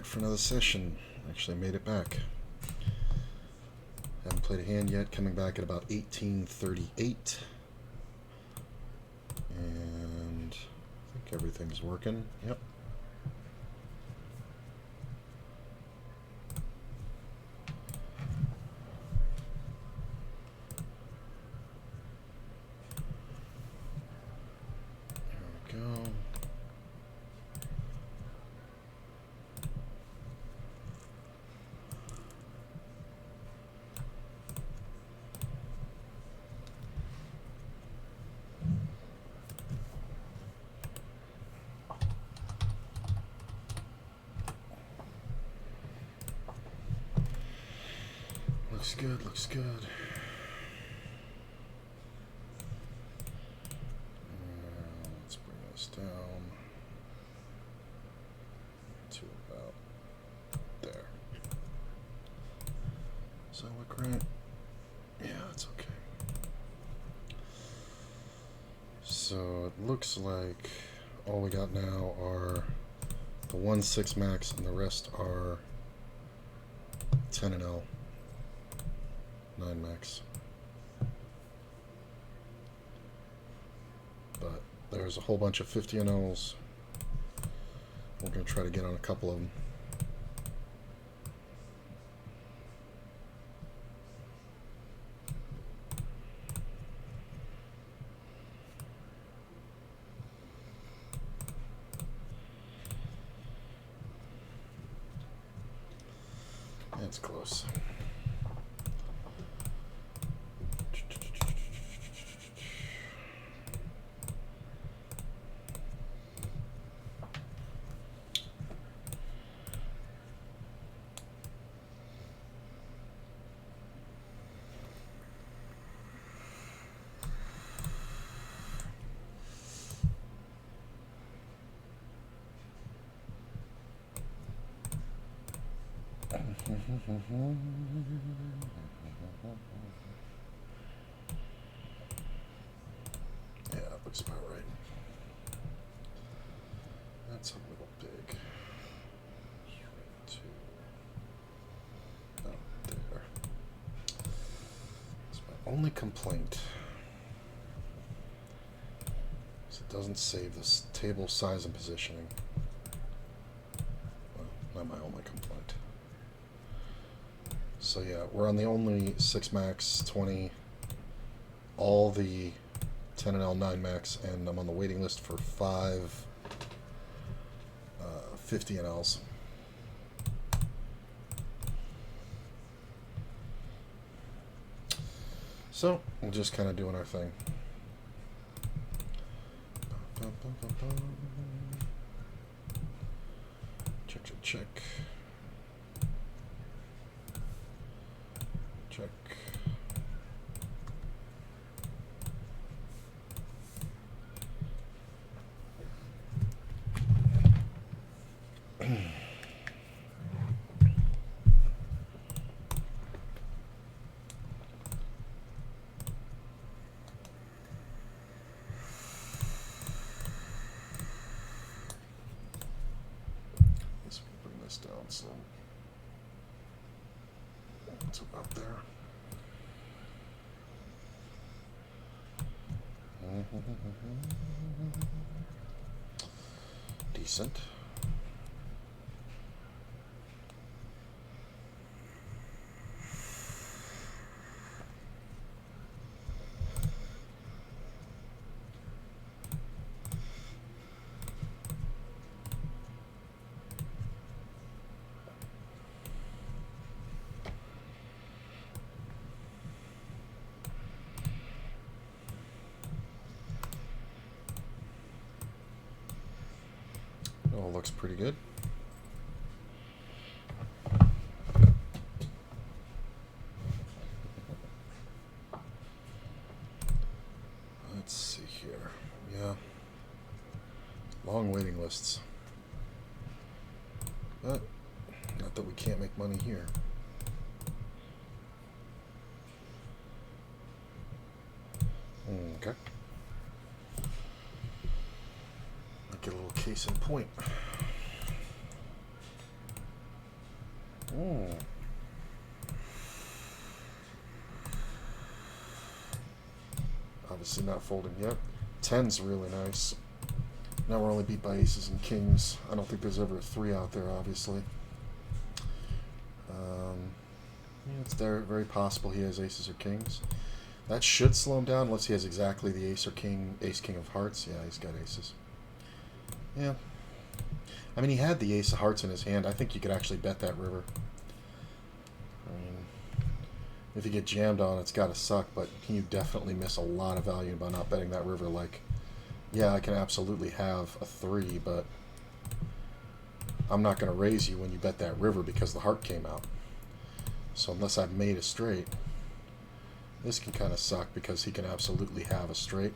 for another session. Actually made it back. Haven't played a hand yet. Coming back at about 1838. And I think everything's working. Yep. There we go. Looks good, looks good. Let's bring this down to about there. Does that look right? Yeah, it's okay. So it looks like all we got now are the 1/6 max and the rest are 10 and L. 9 max. But there's a whole bunch of 50 NLs. We're going to try to get on a couple of them. That's close. Yeah, that looks about right. That's a little big. Oh, there. That's my only complaint. Is it doesn't save this table size and positioning. Well, not my only complaint. So yeah, we're on the only 6 max, 20, all the 10 and L 9 max, and I'm on the waiting list for 5 50 NLs. So we're just kind of doing our thing. Check, check, check. Check. Let's bring this down some. It's about there. Decent. Oh, looks pretty good. Let's see here. Yeah. Long waiting lists. But not that we can't make money here. Okay. Get a little case in point. Hmm. Obviously not folding yet. 10's really nice. Now we're only beat by aces and kings. I don't think there's ever a 3 out there, obviously. Yeah, it's very possible he has aces or kings. That should slow him down unless he has exactly the ace or king, ace-king of hearts. Yeah, he's got aces. Yeah. I mean, he had the ace of hearts in his hand. I think you could actually bet that river. I mean, if you get jammed on, it's got to suck, but you definitely miss a lot of value by not betting that river. Like, yeah, I can absolutely have a 3, but I'm not going to raise you when you bet that river because the heart came out. So unless I've made a straight, this can kind of suck because he can absolutely have a straight.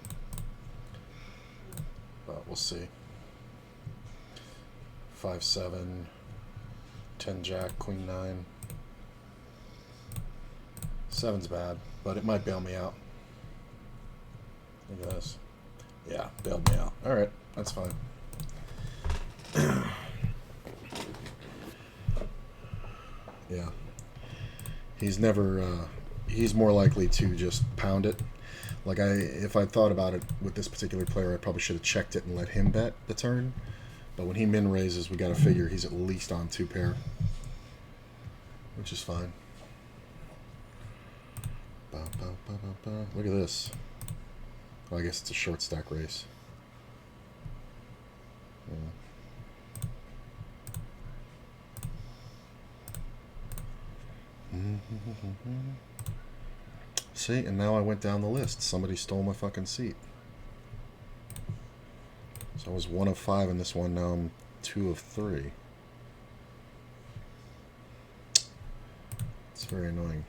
But we'll see. 5-7, 10 jack, queen 9. 7's bad, but it might bail me out. Look at this. Yeah, bailed me out. All right, that's fine. Yeah. He's never, he's more likely to just pound it. Like, if I thought about it with this particular player, I probably should have checked it and let him bet the turn. But when he min raises, we got to figure he's at least on 2 pair, which is fine. Look at this. Oh, I guess it's a short stack race. Yeah. See, and now I went down the list. Somebody stole my fucking seat. So I was 1 of 5 in this one. Now I'm 2 of 3. It's very annoying.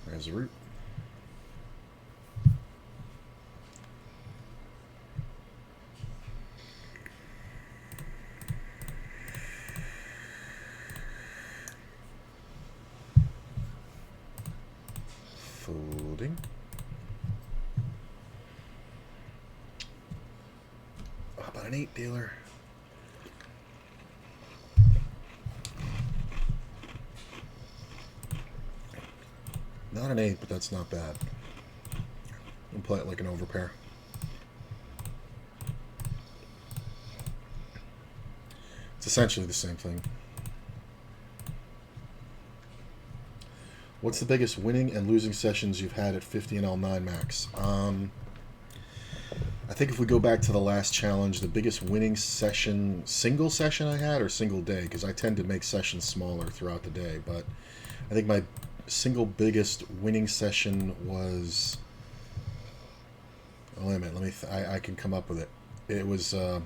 There's a root. Folding. How about an 8 dealer? Not an 8, but that's not bad. And play it like an overpair. It's essentially the same thing. What's the biggest winning and losing sessions you've had at 50 and L9 max? I think if we go back to the last challenge, the biggest winning session, single session I had, or single day, because I tend to make sessions smaller throughout the day, but I think my single biggest winning session was, oh wait a minute, I can come up with it. It was, I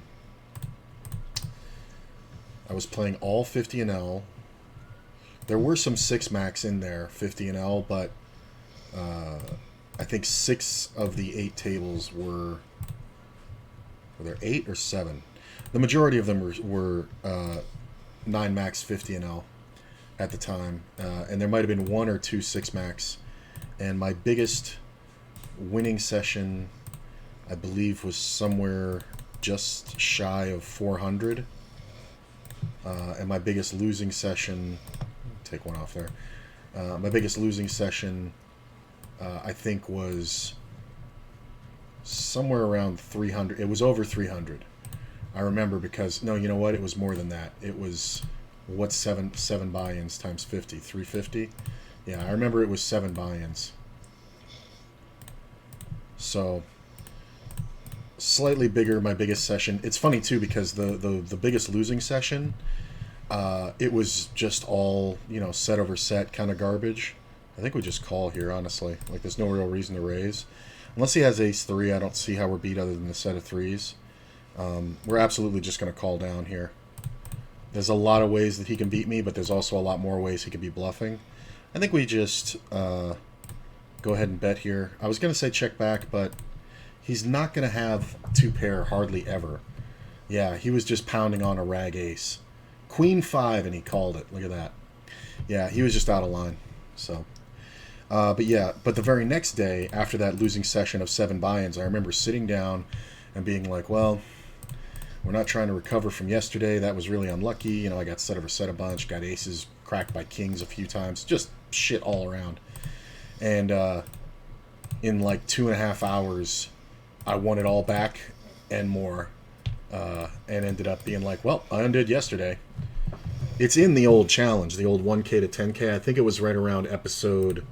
was playing all 50 and L. There were some 6 max in there, 50 and L, but I think 6 of the 8 tables were there 8 or 7? The majority of them were 9 max 50 and L at the time, and there might have been 1 or 2 6 max. And my biggest winning session, I believe, was somewhere just shy of 400. And my biggest losing session, take one off there. My biggest losing session, I think, was somewhere around 300. It was over 300. I remember because, no, you know what? It was more than that. It was, what's 7 buy-ins times 50? 350? Yeah, I remember it was 7 buy-ins. So, slightly bigger, my biggest session. It's funny, too, because the biggest losing session, it was just all, you know, set over set kind of garbage. I think we just call here, honestly. Like, there's no real reason to raise. Unless he has ace-3, I don't see how we're beat other than the set of 3s. We're absolutely just going to call down here. There's a lot of ways that he can beat me, but there's also a lot more ways he could be bluffing. I think we just go ahead and bet here. I was going to say check back, but He's not going to have two pair hardly ever. Yeah, he was just pounding on a rag ace. Queen 5, and he called it. Look at that. Yeah, he was just out of line. So, but yeah, but the very next day, after that losing session of 7 buy-ins, I remember sitting down and being like, well, we're not trying to recover from yesterday. That was really unlucky. You know, I got set over set a bunch, got aces cracked by kings a few times. Just shit all around. And in like 2.5 hours, I won it all back and more. And ended up being like, well, I undid yesterday. It's in the old challenge, the old 1K to 10K. I think it was right around episode,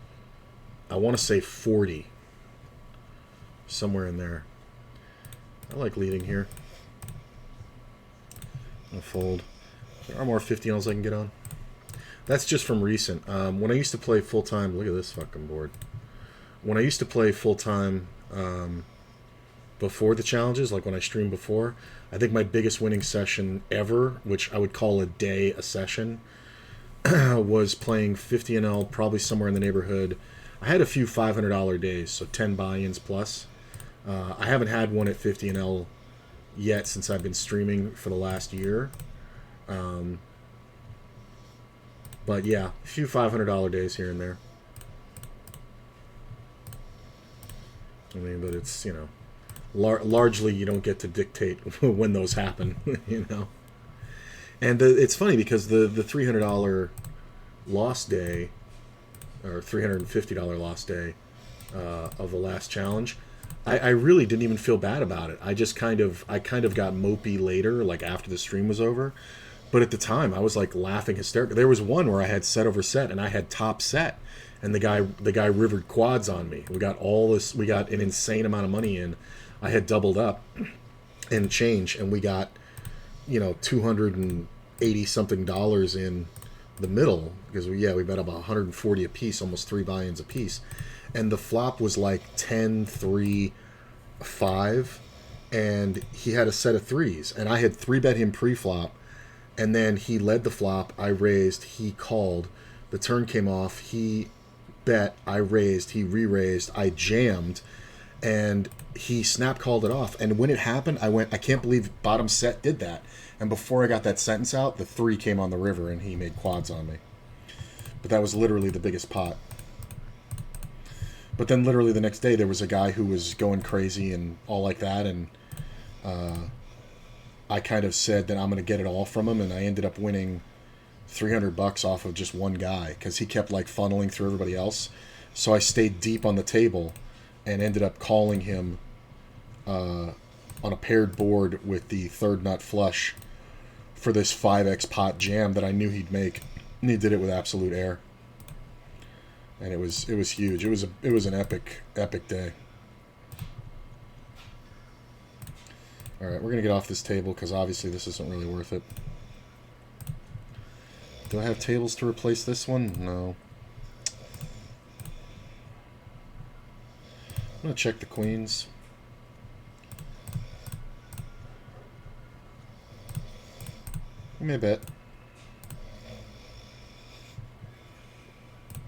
I want to say 40. Somewhere in there. I like leading here. I'm going to fold. There are more 50Ls I can get on. That's just from recent. When I used to play full-time, look at this fucking board. When I used to play full-time before the challenges, like when I streamed before, I think my biggest winning session ever, which I would call a day a session, was playing 50NL, probably somewhere in the neighborhood. I had a few $500 days, so 10 buy-ins plus. I haven't had one at 50NL yet since I've been streaming for the last year. But yeah, a few $500 days here and there. I mean, but it's, you know, largely you don't get to dictate when those happen, you know. And it's funny because the $300 loss day, or $350 loss day of the last challenge, I really didn't even feel bad about it. I kind of got mopey later, like after the stream was over. But at the time, I was like laughing hysterically. There was one where I had set over set and I had top set, and the guy rivered quads on me. We got an insane amount of money in. I had doubled up and change, and we got, you know, $280 something in the middle because we bet about 140 a piece, almost 3 buy-ins a piece, and the flop was like 10, 3, 5, and he had a set of threes, and I had 3-bet him pre-flop, and then he led the flop. I raised, he called, the turn came off, he bet, I raised, he re-raised, I jammed, and he snap called it off. And when it happened, I went, I can't believe bottom set did that. And before I got that sentence out, the 3 came on the river and he made quads on me. But that was literally the biggest pot. But then literally the next day there was a guy who was going crazy and all like that, and I kind of said that I'm going to get it all from him, and I ended up winning $300 off of just one guy because he kept like funneling through everybody else. So I stayed deep on the table and ended up calling him on a paired board with the third nut flush for this 5x pot jam that I knew he'd make, and he did it with absolute air. And it was huge. It was an epic day. All right, we're gonna get off this table because obviously this isn't really worth it. Do I have tables to replace this one? No. I'm gonna check the queens. Give me a bet.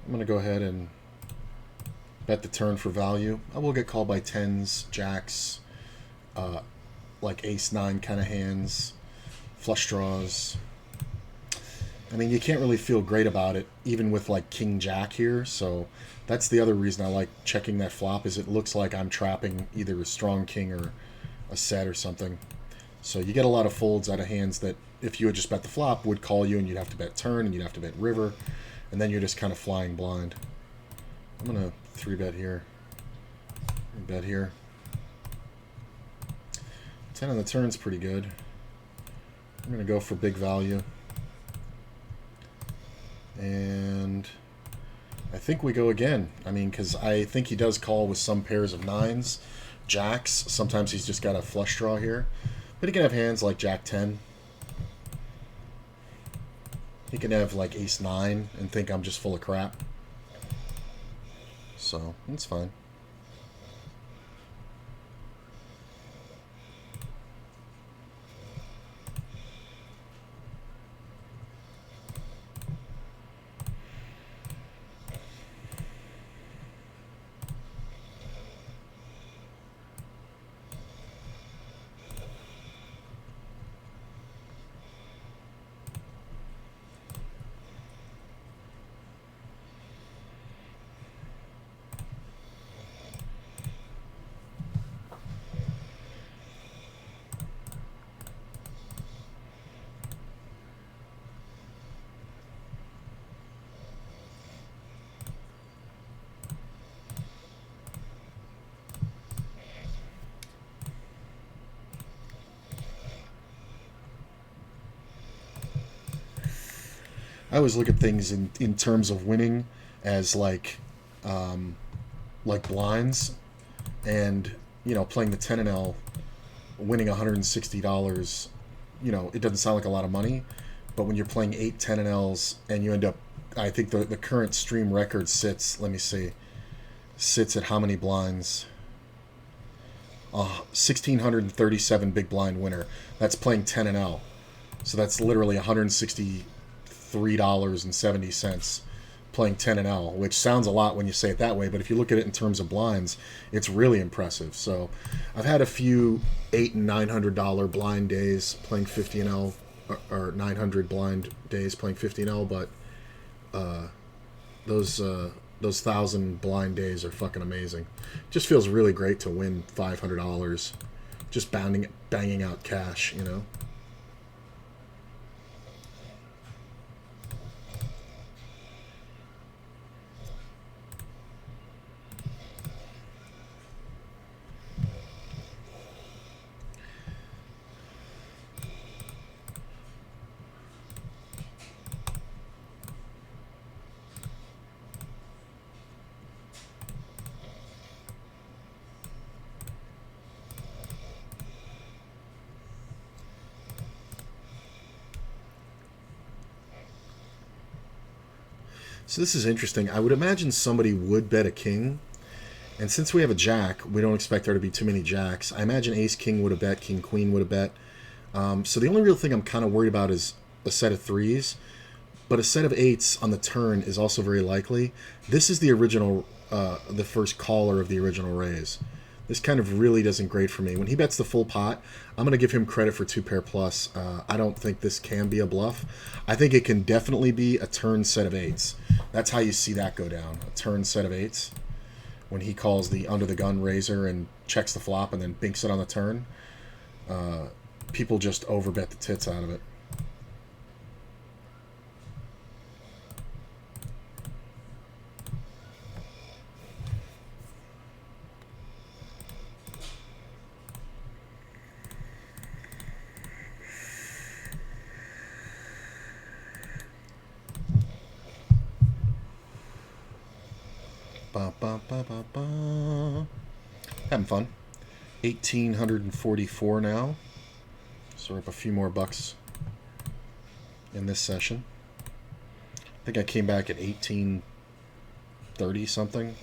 I'm gonna go ahead and bet the turn for value. I will get called by 10s, jacks, like ace-9 kind of hands, flush draws. I mean, you can't really feel great about it, even with like king-jack here, so that's the other reason I like checking that flop, is it looks like I'm trapping either a strong king or a set or something. So you get a lot of folds out of hands that, if you had just bet the flop, would call you, and you'd have to bet turn, and you'd have to bet river, and then you're just kind of flying blind. I'm going to 3-bet here. Bet here. 10 on the turn's pretty good. I'm going to go for big value. And I think we go again. I mean, because I think he does call with some pairs of 9s. Jacks, sometimes he's just got a flush draw here. But he can have hands like Jack 10. He can have like ace 9 and think I'm just full of crap. So, that's fine. I always look at things in terms of winning as like blinds, and playing the 10 and L, winning $160. It doesn't sound like a lot of money, but when you're playing 8 10 and Ls and you end up, I think the current stream record sits. Let me see, sits at how many blinds? 1,637 big blind winner. That's playing 10 and L. So that's literally $163.70 playing 10 and L, which sounds a lot when you say it that way, but if you look at it in terms of blinds, it's really impressive. So I've had a few $800 and $900 blind days playing 50 and L, or 900 blind days playing 50 and L, but those 1,000 blind days are fucking amazing. Just feels really great to win $500 just banging out cash, So this is interesting. I would imagine somebody would bet a king. And since we have a jack, we don't expect there to be too many jacks. I imagine ace king would have bet, king queen would have bet. So the only real thing I'm kind of worried about is a set of threes. But a set of eights on the turn is also very likely. This is the original, the first caller of the original raise. This kind of really doesn't grate for me. When he bets the full pot, I'm going to give him credit for 2-pair plus. I don't think this can be a bluff. I think it can definitely be a turn set of eights. That's how you see that go down, a turn set of eights. When he calls the under the gun raiser and checks the flop and then binks it on the turn, people just overbet the tits out of it. Having fun. 1,844 now. So we're up a few more bucks in this session. I think I came back at 1,830 something.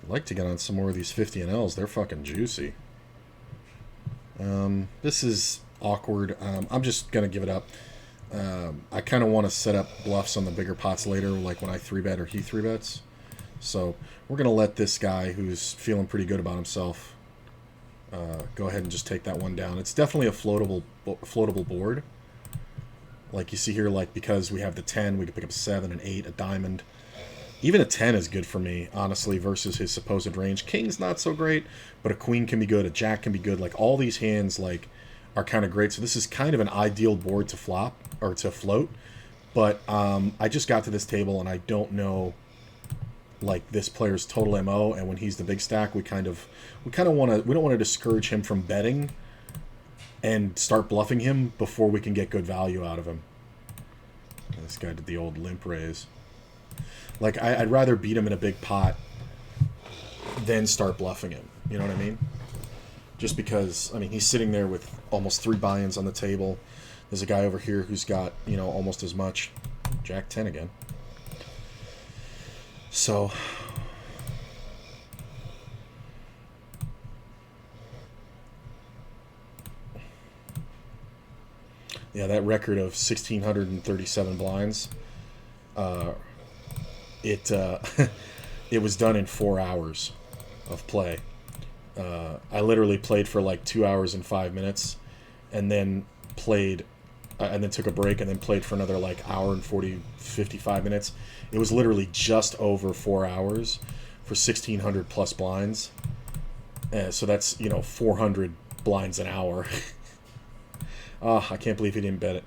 I'd like to get on some more of these 50 and Ls. They're fucking juicy. This is awkward. I'm just going to give it up. I kind of want to set up bluffs on the bigger pots later, like when I 3-bet or he 3-bets. So we're going to let this guy, who's feeling pretty good about himself, go ahead and just take that one down. It's definitely a floatable board. Like you see here, like because we have the 10, we can pick up a 7, an 8, a diamond. Even a 10 is good for me, honestly, versus his supposed range. King's not so great, but a queen can be good, a jack can be good. Like all these hands, like, are kind of great. So this is kind of an ideal board to flop or to float. But I just got to this table and I don't know like this player's total MO, and when he's the big stack, we don't want to discourage him from betting and start bluffing him before we can get good value out of him. This guy did the old limp raise. Like I'd rather beat him in a big pot than start bluffing him. You know what I mean? Just because, I mean, he's sitting there with almost 3 buy-ins on the table. There's a guy over here who's got, almost as much. Jack 10 again. So, yeah, that record of 1,637 blinds, it was done in 4 hours of play. I literally played for like 2 hours and 5 minutes, and then played, and then took a break, and then played for another like hour and 55 minutes. It was literally just over 4 hours for 1,600 plus blinds. So that's 400 blinds an hour. I can't believe he didn't bet it.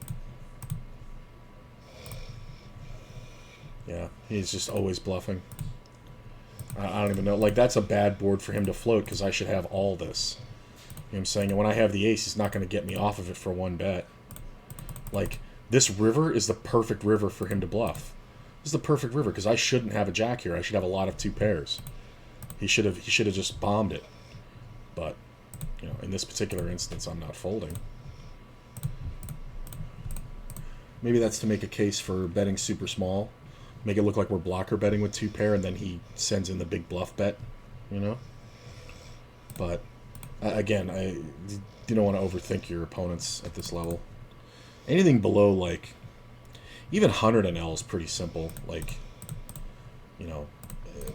Yeah, he's just always bluffing. I don't even know. Like, that's a bad board for him to float, because I should have all this. what I'm saying? And when I have the ace, he's not going to get me off of it for one bet. Like, this river is the perfect river for him to bluff. This is the perfect river, because I shouldn't have a jack here. I should have a lot of two pairs. He should have just bombed it. But, you know, in this particular instance, I'm not folding. Maybe that's to make a case for betting super small. Make it look like we're blocker betting with two pair, and then he sends in the big bluff bet, you know? But, again, you don't want to overthink your opponents at this level. Anything below, like, even 100 NL is pretty simple. Like, you know,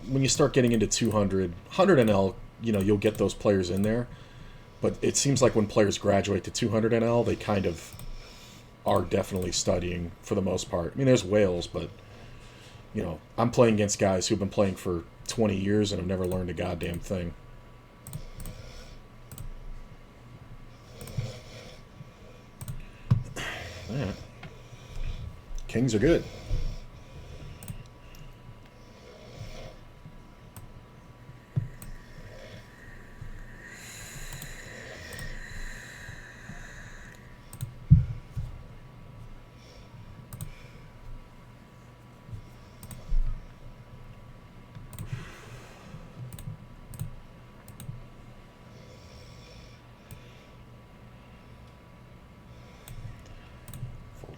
when you start getting into 200, 100 NL, you know, you'll get those players in there. But it seems like when players graduate to 200 NL, they kind of are definitely studying for the most part. I mean, there's whales, but, you know, I'm playing against guys who've been playing for 20 years and have never learned a goddamn thing. Yeah. Kings are good.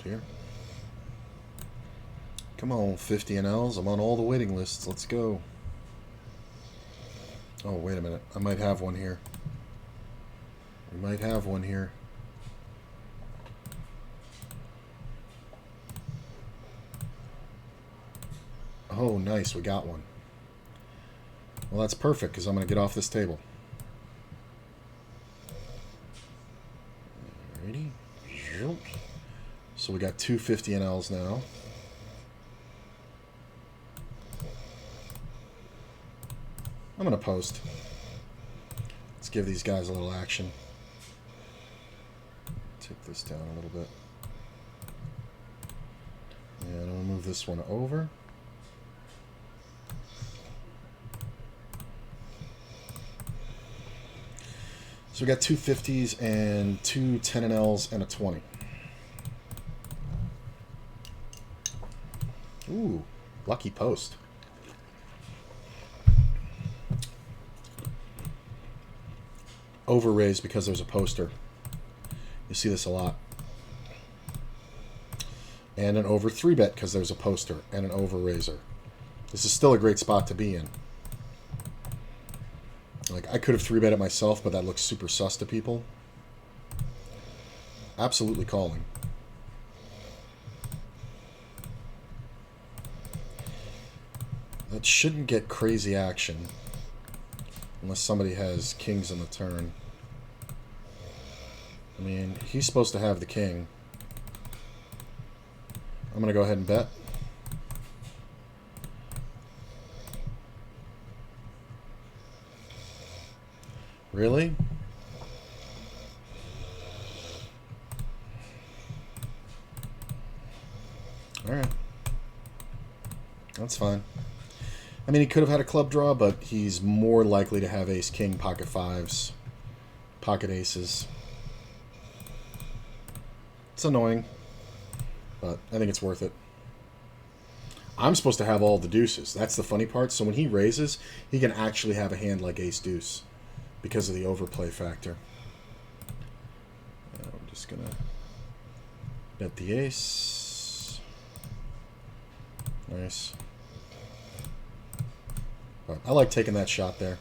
Here. Come on, 50 NLs. I'm on all the waiting lists. Let's go. Oh, wait a minute. I might have one here. We might have one here. Oh, nice. We got one. Well, that's perfect, because I'm going to get off this table. Alrighty. So we got 250 NLs now. I'm going to post. Let's give these guys a little action. Take this down a little bit. And I'm going to move this one over. So we got two 50s and two 10 NLs and a 20. Ooh, lucky post. Over-raise because there's a poster. You see this a lot. And an over 3-bet because there's a poster and an over-raiser. This is still a great spot to be in. Like, I could have 3-bet it myself, but that looks super sus to people. Absolutely calling. That shouldn't get crazy action unless somebody has kings on the turn. I mean, he's supposed to have the king. I'm going to go ahead and bet. Really? Alright. That's fine. I mean, he could have had a club draw, but he's more likely to have ace-king, pocket fives, pocket aces. It's annoying, but I think it's worth it. I'm supposed to have all the deuces. That's the funny part. So when he raises, he can actually have a hand like ace-deuce because of the overplay factor. I'm just going to bet the ace. Nice. But I like taking that shot there.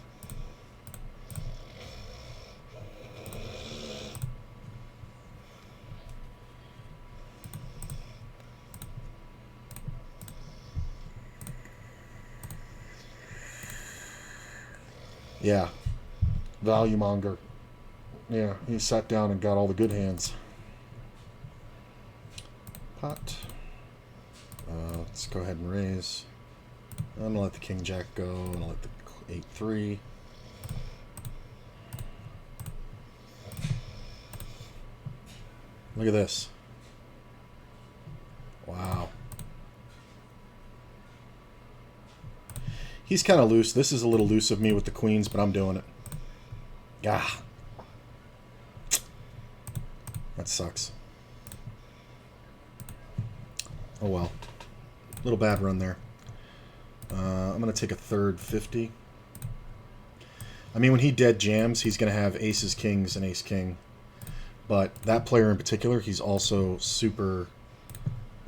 Yeah. Value monger. Yeah, he sat down and got all the good hands. Pot. Let's go ahead and raise. I'm going to let the king jack go, and I'll let the 8-3. Look at this. Wow. He's kind of loose. This is a little loose of me with the queens, but I'm doing it. Ah. That sucks. Oh well. Little bad run there. I'm going to take a third 50. I mean, when he dead jams, he's going to have aces, kings, and ace-king. But that player in particular, he's also super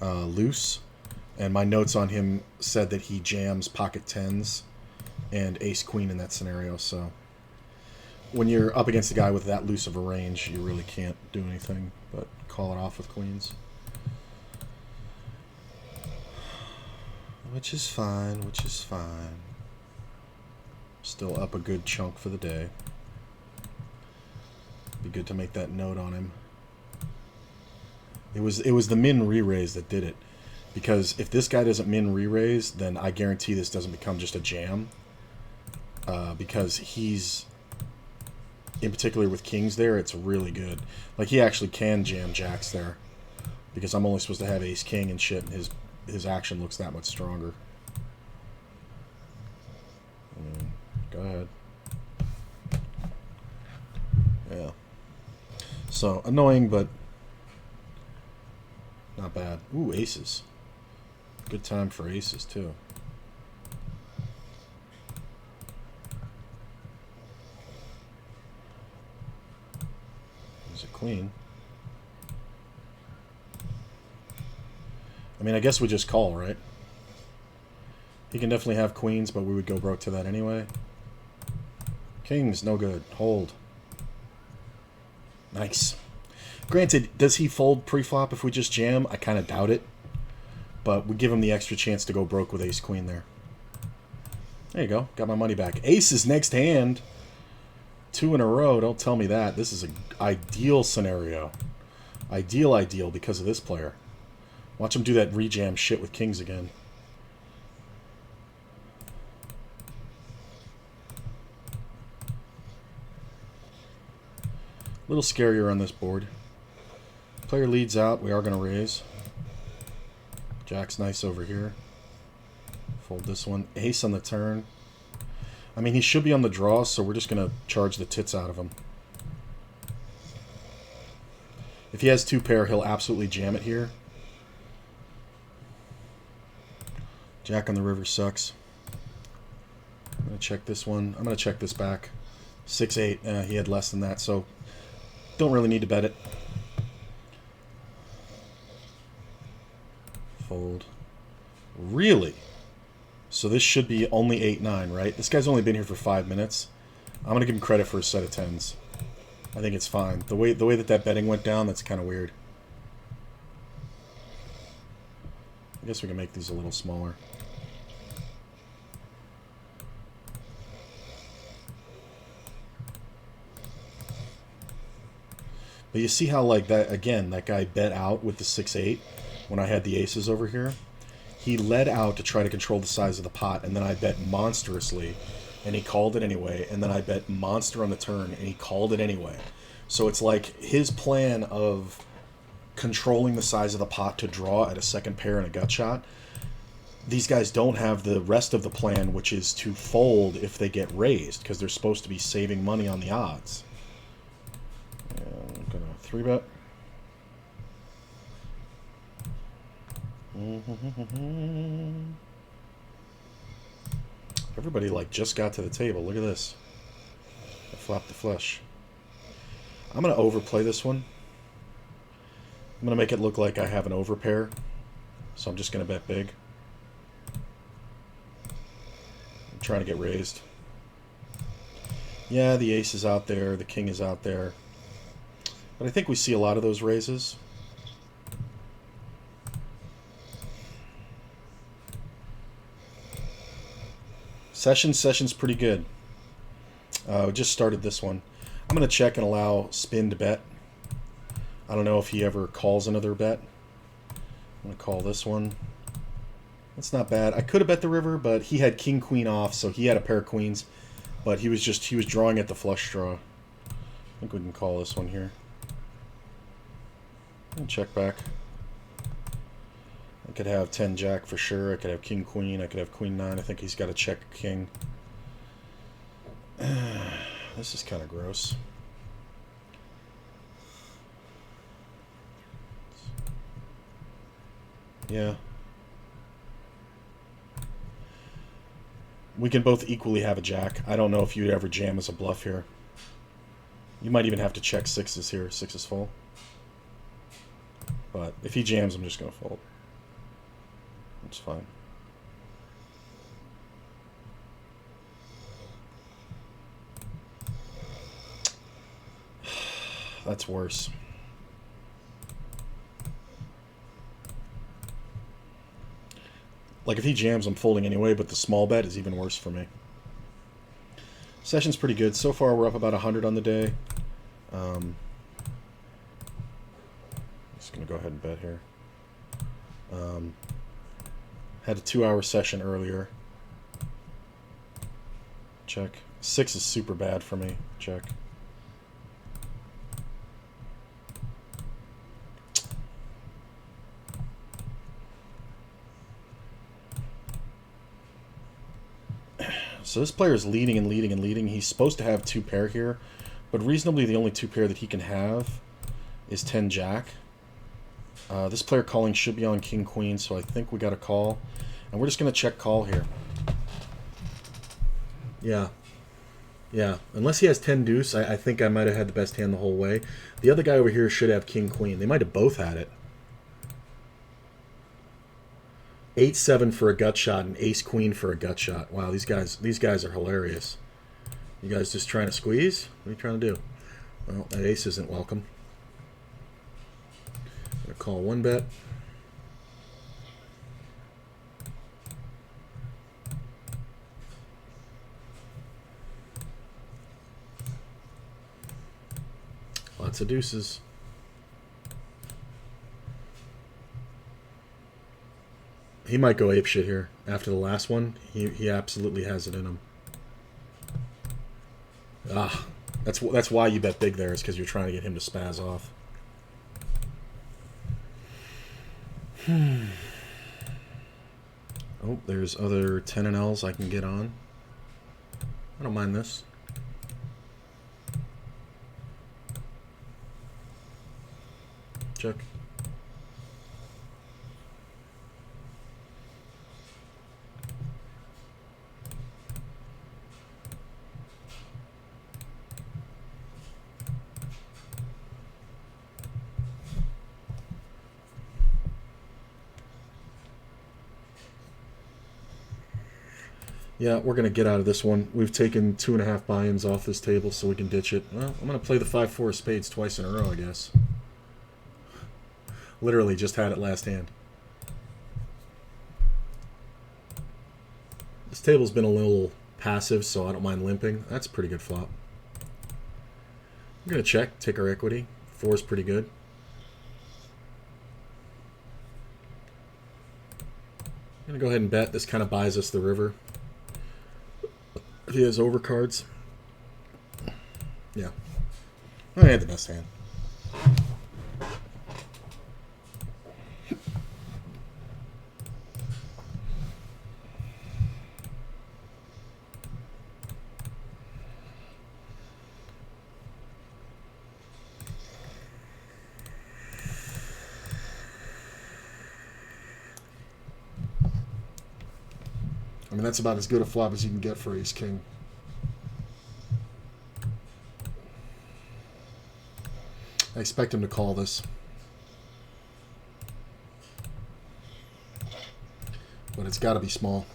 loose. And my notes on him said that he jams pocket tens and ace-queen in that scenario. So when you're up against a guy with that loose of a range, you really can't do anything but call it off with queens. Which is fine, which is fine. Still up a good chunk for the day. Be good to make that note on him. It was the min re-raise that did it. Because if this guy doesn't min re-raise, then I guarantee this doesn't become just a jam. Because he's, in particular with kings there, it's really good. Like, he actually can jam jacks there. Because I'm only supposed to have ace-king and shit, and his action looks that much stronger. Go ahead. Yeah. So, annoying, but not bad. Ooh, aces. Good time for aces, too. There's a queen. I mean, I guess we just call, right? He can definitely have queens, but we would go broke to that anyway. Kings, no good. Hold. Nice. Granted, does he fold pre-flop if we just jam? I kind of doubt it. But we give him the extra chance to go broke with ace-queen there. There you go. Got my money back. Ace is next hand. 2 in a row. Don't tell me that. This is an ideal scenario. Ideal because of this player. Watch him do that rejam shit with kings again. A little scarier on this board. Player leads out. We are going to raise. Jack's nice over here. Fold this one. Ace on the turn. I mean, he should be on the draw, so we're just going to charge the tits out of him. If he has 2 pair, he'll absolutely jam it here. Jack on the river sucks. I'm going to check this one. I'm going to check this back. 6-8. He had less than that, so don't really need to bet it. Fold. Really? So this should be only 8-9, right? This guy's only been here for 5 minutes. I'm going to give him credit for a set of tens. I think it's fine. The way that betting went down, that's kind of weird. I guess we can make these a little smaller. But you see how, like, that, again, that guy bet out with the 6-8 when I had the aces over here. He led out to try to control the size of the pot, and then I bet monstrously, and he called it anyway, and then I bet monster on the turn, and he called it anyway. So it's like his plan of controlling the size of the pot to draw at a second pair and a gut shot. These guys don't have the rest of the plan, which is to fold if they get raised, because they're supposed to be saving money on the odds. I'm gonna 3-bet. Everybody like just got to the table. Look at this. I flopped the flush. I'm gonna overplay this one. I'm gonna make it look like I have an overpair, so I'm just gonna bet big. I'm trying to get raised. Yeah, the ace is out there, the king is out there. But I think we see a lot of those raises. Session's pretty good. Just started this one. I'm going to check and allow spin to bet. I don't know if he ever calls another bet. I'm going to call this one. That's not bad. I could have bet the river, but he had king queen off, so he had a pair of queens. But he was drawing at the flush draw. I think we can call this one here. And check back. I could have 10 jack for sure. I could have king queen. I could have queen 9. I think he's got to check king. This is kind of gross. Yeah. We can both equally have a jack. I don't know if you'd ever jam as a bluff here. You might even have to check sixes here. Six is full. But if he jams, I'm just going to fold. It's fine. That's worse. Like if he jams, I'm folding anyway, but the small bet is even worse for me. Session's pretty good. So far, we're up about 100 on the day. Just going to go ahead and bet here. Had a 2-hour session earlier. Check. 6 is super bad for me. Check. So this player is leading and leading and leading. He's supposed to have 2 pair here, but reasonably the only 2 pair that he can have is 10 jack. This player calling should be on king queen, so I think we got a call, and we're just going to check call here. Yeah. Unless he has 10 deuce, I think I might have had the best hand the whole way. The other guy over here should have king queen. They might have both had it. 8-7 for a gut shot and ace queen for a gut shot. Wow, these guys are hilarious. You guys just trying to squeeze? What are you trying to do? Well, that ace isn't welcome. I'm gonna call 1 bet. Lots of deuces. He might go apeshit here after the last one. He absolutely has it in him. That's why you bet big there, is because you're trying to get him to spaz off. Oh, there's other 10 and L's I can get on. I don't mind this. Check. Yeah, we're going to get out of this one. We've taken 2.5 buy-ins off this table, so we can ditch it. Well, I'm going to play the 5-4 of spades twice in a row, I guess. Literally just had it last hand. This table's been a little passive, so I don't mind limping. That's a pretty good flop. I'm going to check, take our equity. 4 is pretty good. I'm going to go ahead and bet. This kind of buys us the river. If he has overcards. Yeah. I had the best hand. I mean, that's about as good a flop as you can get for ace-king. I expect him to call this. But it's got to be small.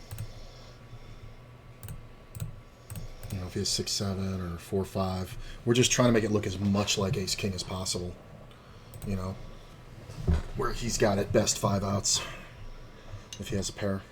You know, if he has 6-7 or 4-5. We're just trying to make it look as much like ace-king as possible. You know, where he's got at best 5 outs if he has a pair.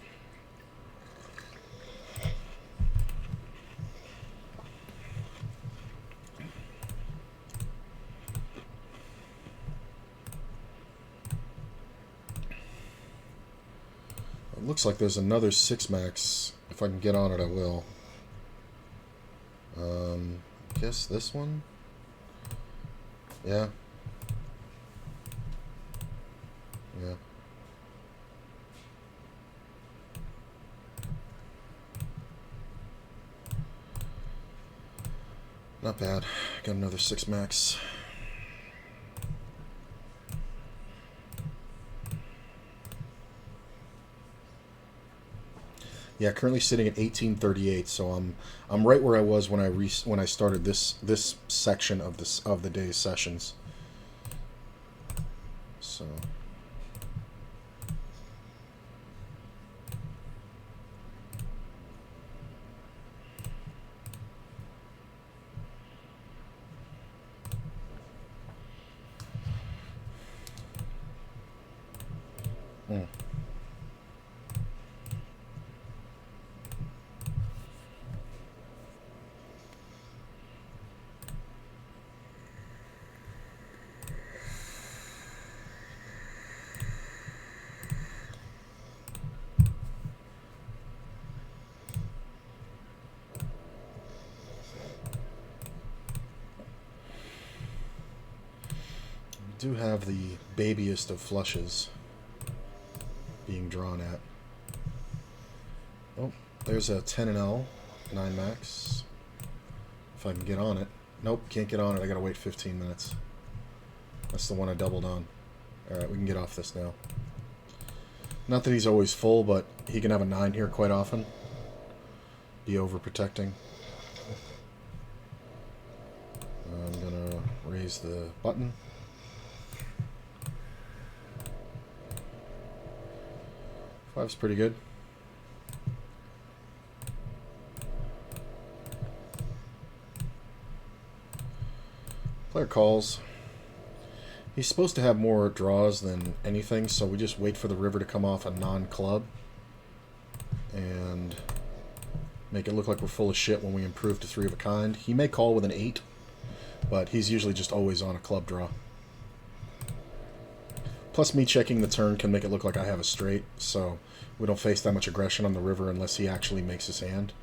Looks like there's another 6-max. If I can get on it, I will. Guess this one? Yeah. Yeah. Not bad. Got another 6-max. Yeah, currently sitting at 1838, so I'm right where I was when I started this section of the day's sessions. So. Mm. We do have the babiest of flushes being drawn at. Oh, there's a 10 and L, 9 max. If I can get on it. Nope, can't get on it. I gotta wait 15 minutes. That's the one I doubled on. Alright, we can get off this now. Not that he's always full, but he can have a 9 here quite often. Be overprotecting. I'm gonna raise the button. Five's pretty good. Player calls. He's supposed to have more draws than anything, so we just wait for the river to come off a non-club and make it look like we're full of shit when we improve to 3 of a kind. He may call with an 8, but he's usually just always on a club draw. Plus me checking the turn can make it look like I have a straight, so we don't face that much aggression on the river unless he actually makes his hand.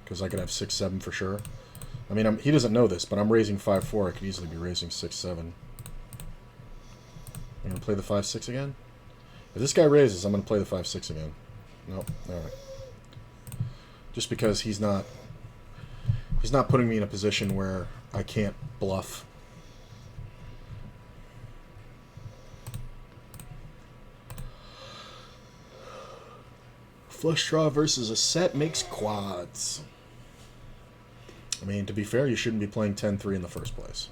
Because I could have 6-7 for sure. I mean, he doesn't know this, but I'm raising 5-4. I could easily be raising 6-7. I'm going to play the 5-6 again? If this guy raises, I'm going to play the 5-6 again. Nope. Alright. Just because he's not putting me in a position where I can't bluff. Flush draw versus a set makes quads. I mean, to be fair, you shouldn't be playing 10-3 in the first place.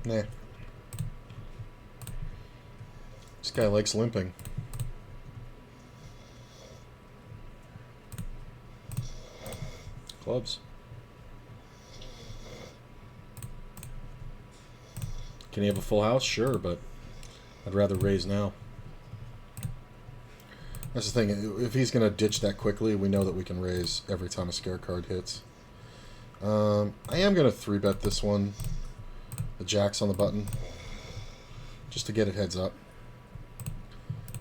Nah. This guy likes limping. Clubs. Can he have a full house? Sure, but I'd rather raise now. That's the thing. If he's going to ditch that quickly, we know that we can raise every time a scare card hits. I am going to 3-bet this one. The jacks on the button, just to get it heads up.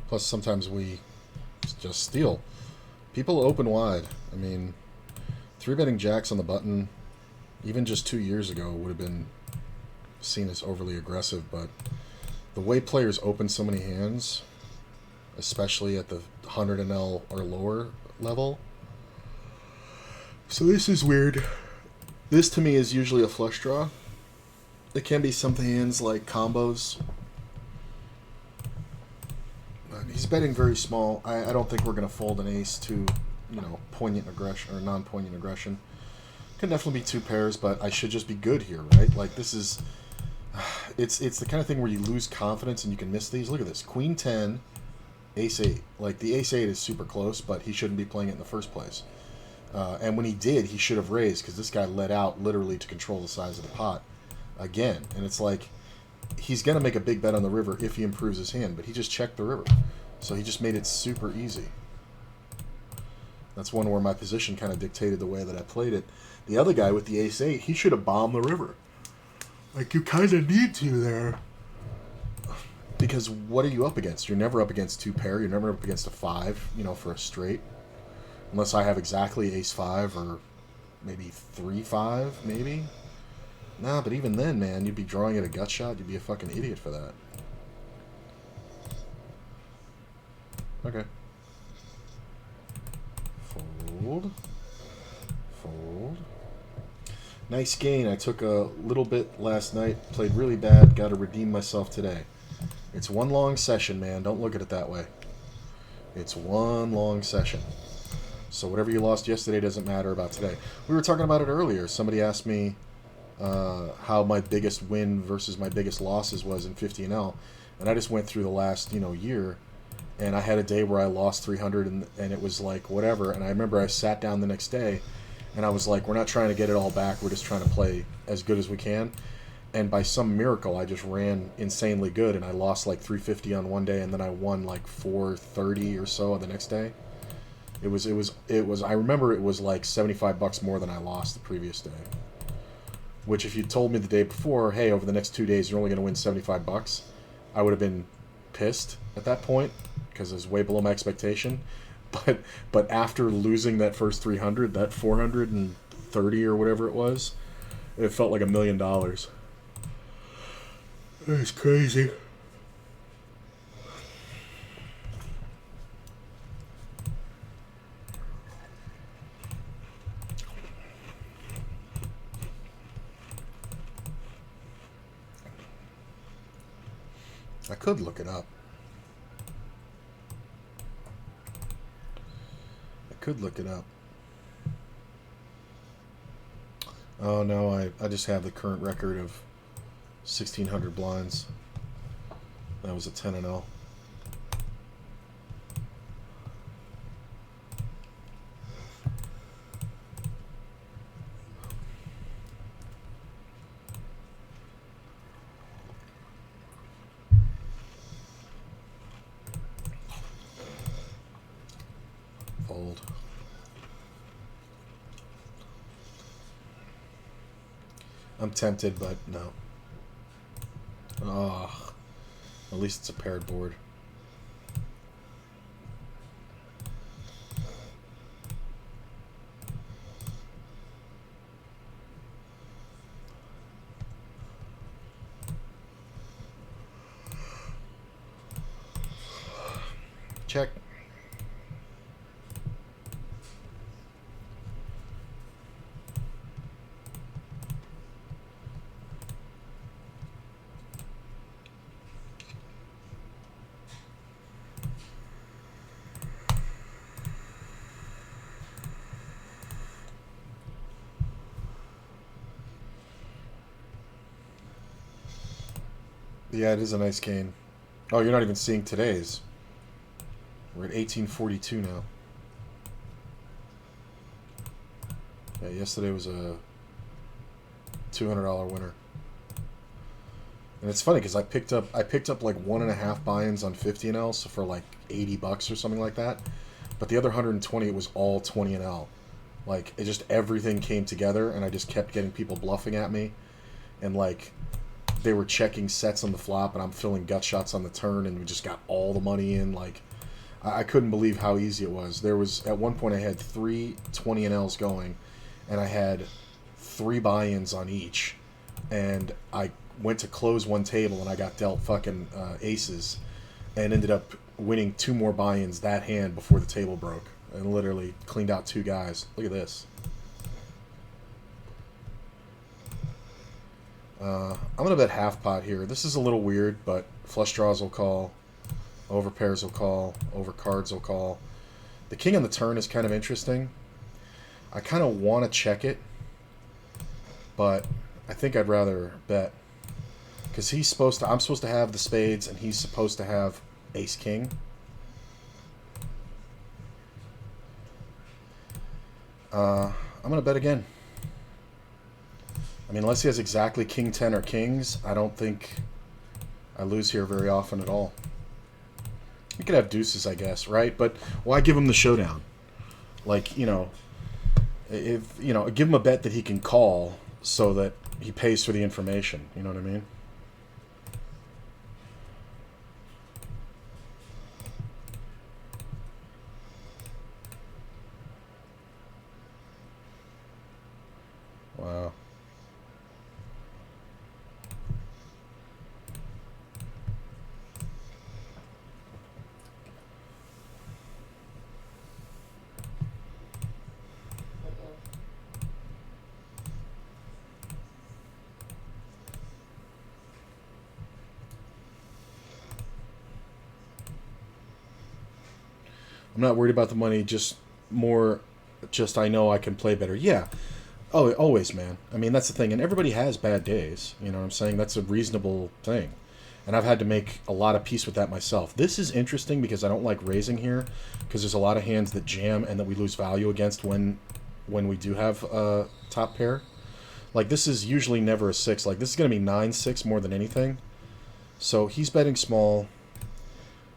Plus, sometimes we just steal. People open wide. I mean, 3-betting jacks on the button, even just 2 years ago, would have been seen as overly aggressive. But the way players open so many hands, especially at the 100 NL or lower level. So this is weird. This to me is usually a flush draw. It can be some hands like combos. But he's betting very small. I don't think we're going to fold an ace to, poignant aggression or non-poignant aggression. Can definitely be 2 pairs, but I should just be good here, right? Like this is, it's the kind of thing where you lose confidence and you can miss these. Look at this, Queen 10, Ace 8. Like the Ace 8 is super close, but he shouldn't be playing it in the first place. And when he did, he should have raised because this guy let out literally to control the size of the pot. Again, and it's like he's going to make a big bet on the river if he improves his hand, but he just checked the river. So he just made it super easy. That's one where my position kind of dictated the way that I played it. The other guy with the Ace 8, he should have bombed the river. Like, you kind of need to there. Because what are you up against? You're never up against 2 pair. You're never up against a 5, you know, for a straight. Unless I have exactly ace-5 or maybe 3-5, maybe. Nah, but even then, man, you'd be drawing at a gut shot. You'd be a fucking idiot for that. Okay. Fold. Fold. Nice gain. I took a little bit last night. Played really bad. Got to redeem myself today. It's one long session, man. Don't look at it that way. It's one long session. So whatever you lost yesterday doesn't matter about today. We were talking about it earlier. Somebody asked me how my biggest win versus my biggest losses was in 50NL. And I just went through the last, year. And I had a day where I lost 300 and it was like whatever. And I remember I sat down the next day and I was like, we're not trying to get it all back. We're just trying to play as good as we can. And by some miracle, I just ran insanely good. And I lost like 350 on one day. And then I won like 430 or so on the next day. It was, I remember it was like $75 more than I lost the previous day. Which if you told me the day before, hey, over the next 2 days, you're only going to win $75, I would have been pissed at that point because it was way below my expectation. But after losing that first 300, that 430 or whatever it was, it felt like $1 million. It's crazy. I could look it up. Oh no, I just have the current record of 1,600 blinds. That was a 10-0. Fold. I'm tempted, but no. Oh, at least it's a paired board. Check. Yeah, it is a nice gain. Oh, you're not even seeing today's. We're at 1842 now. Yeah, yesterday was a $200 winner. And it's funny because I picked up like 1.5 buy-ins on 50NL, so for like $80 or something like that. But the other 120, it was all 20NL. Like it just everything came together, and I just kept getting people bluffing at me, and like they were checking sets on the flop, and I'm filling gut shots on the turn, and we just got all the money in. Like I couldn't believe how easy it was. There was at one point I had 3 20NLs going, and I had 3 buy-ins on each, and I went to close one table and I got dealt fucking aces and ended up winning 2 more buy-ins that hand before the table broke and literally cleaned out 2 guys. Look at this. I'm going to bet half pot here. This is a little weird, but flush draws will call, over pairs will call, over cards will call. The king on the turn is kind of interesting. I kind of want to check it, but I think I'd rather bet. Because I'm supposed to have the spades, and he's supposed to have ace-king. I'm going to bet again. I mean, unless he has exactly king 10 or kings, I don't think I lose here very often at all. You could have deuces, I guess, right? But why give him the showdown? Like, give him a bet that he can call so that he pays for the information. You know what I mean? I'm not worried about the money, just more, just I know I can play better. Yeah. Oh, always, man. I mean, that's the thing. And everybody has bad days. You know what I'm saying? That's a reasonable thing. And I've had to make a lot of peace with that myself. This is interesting because I don't like raising here because there's a lot of hands that jam and that we lose value against when we do have a top pair. Like, this is usually never a 6. Like, this is going to be 9-6 more than anything. So he's betting small.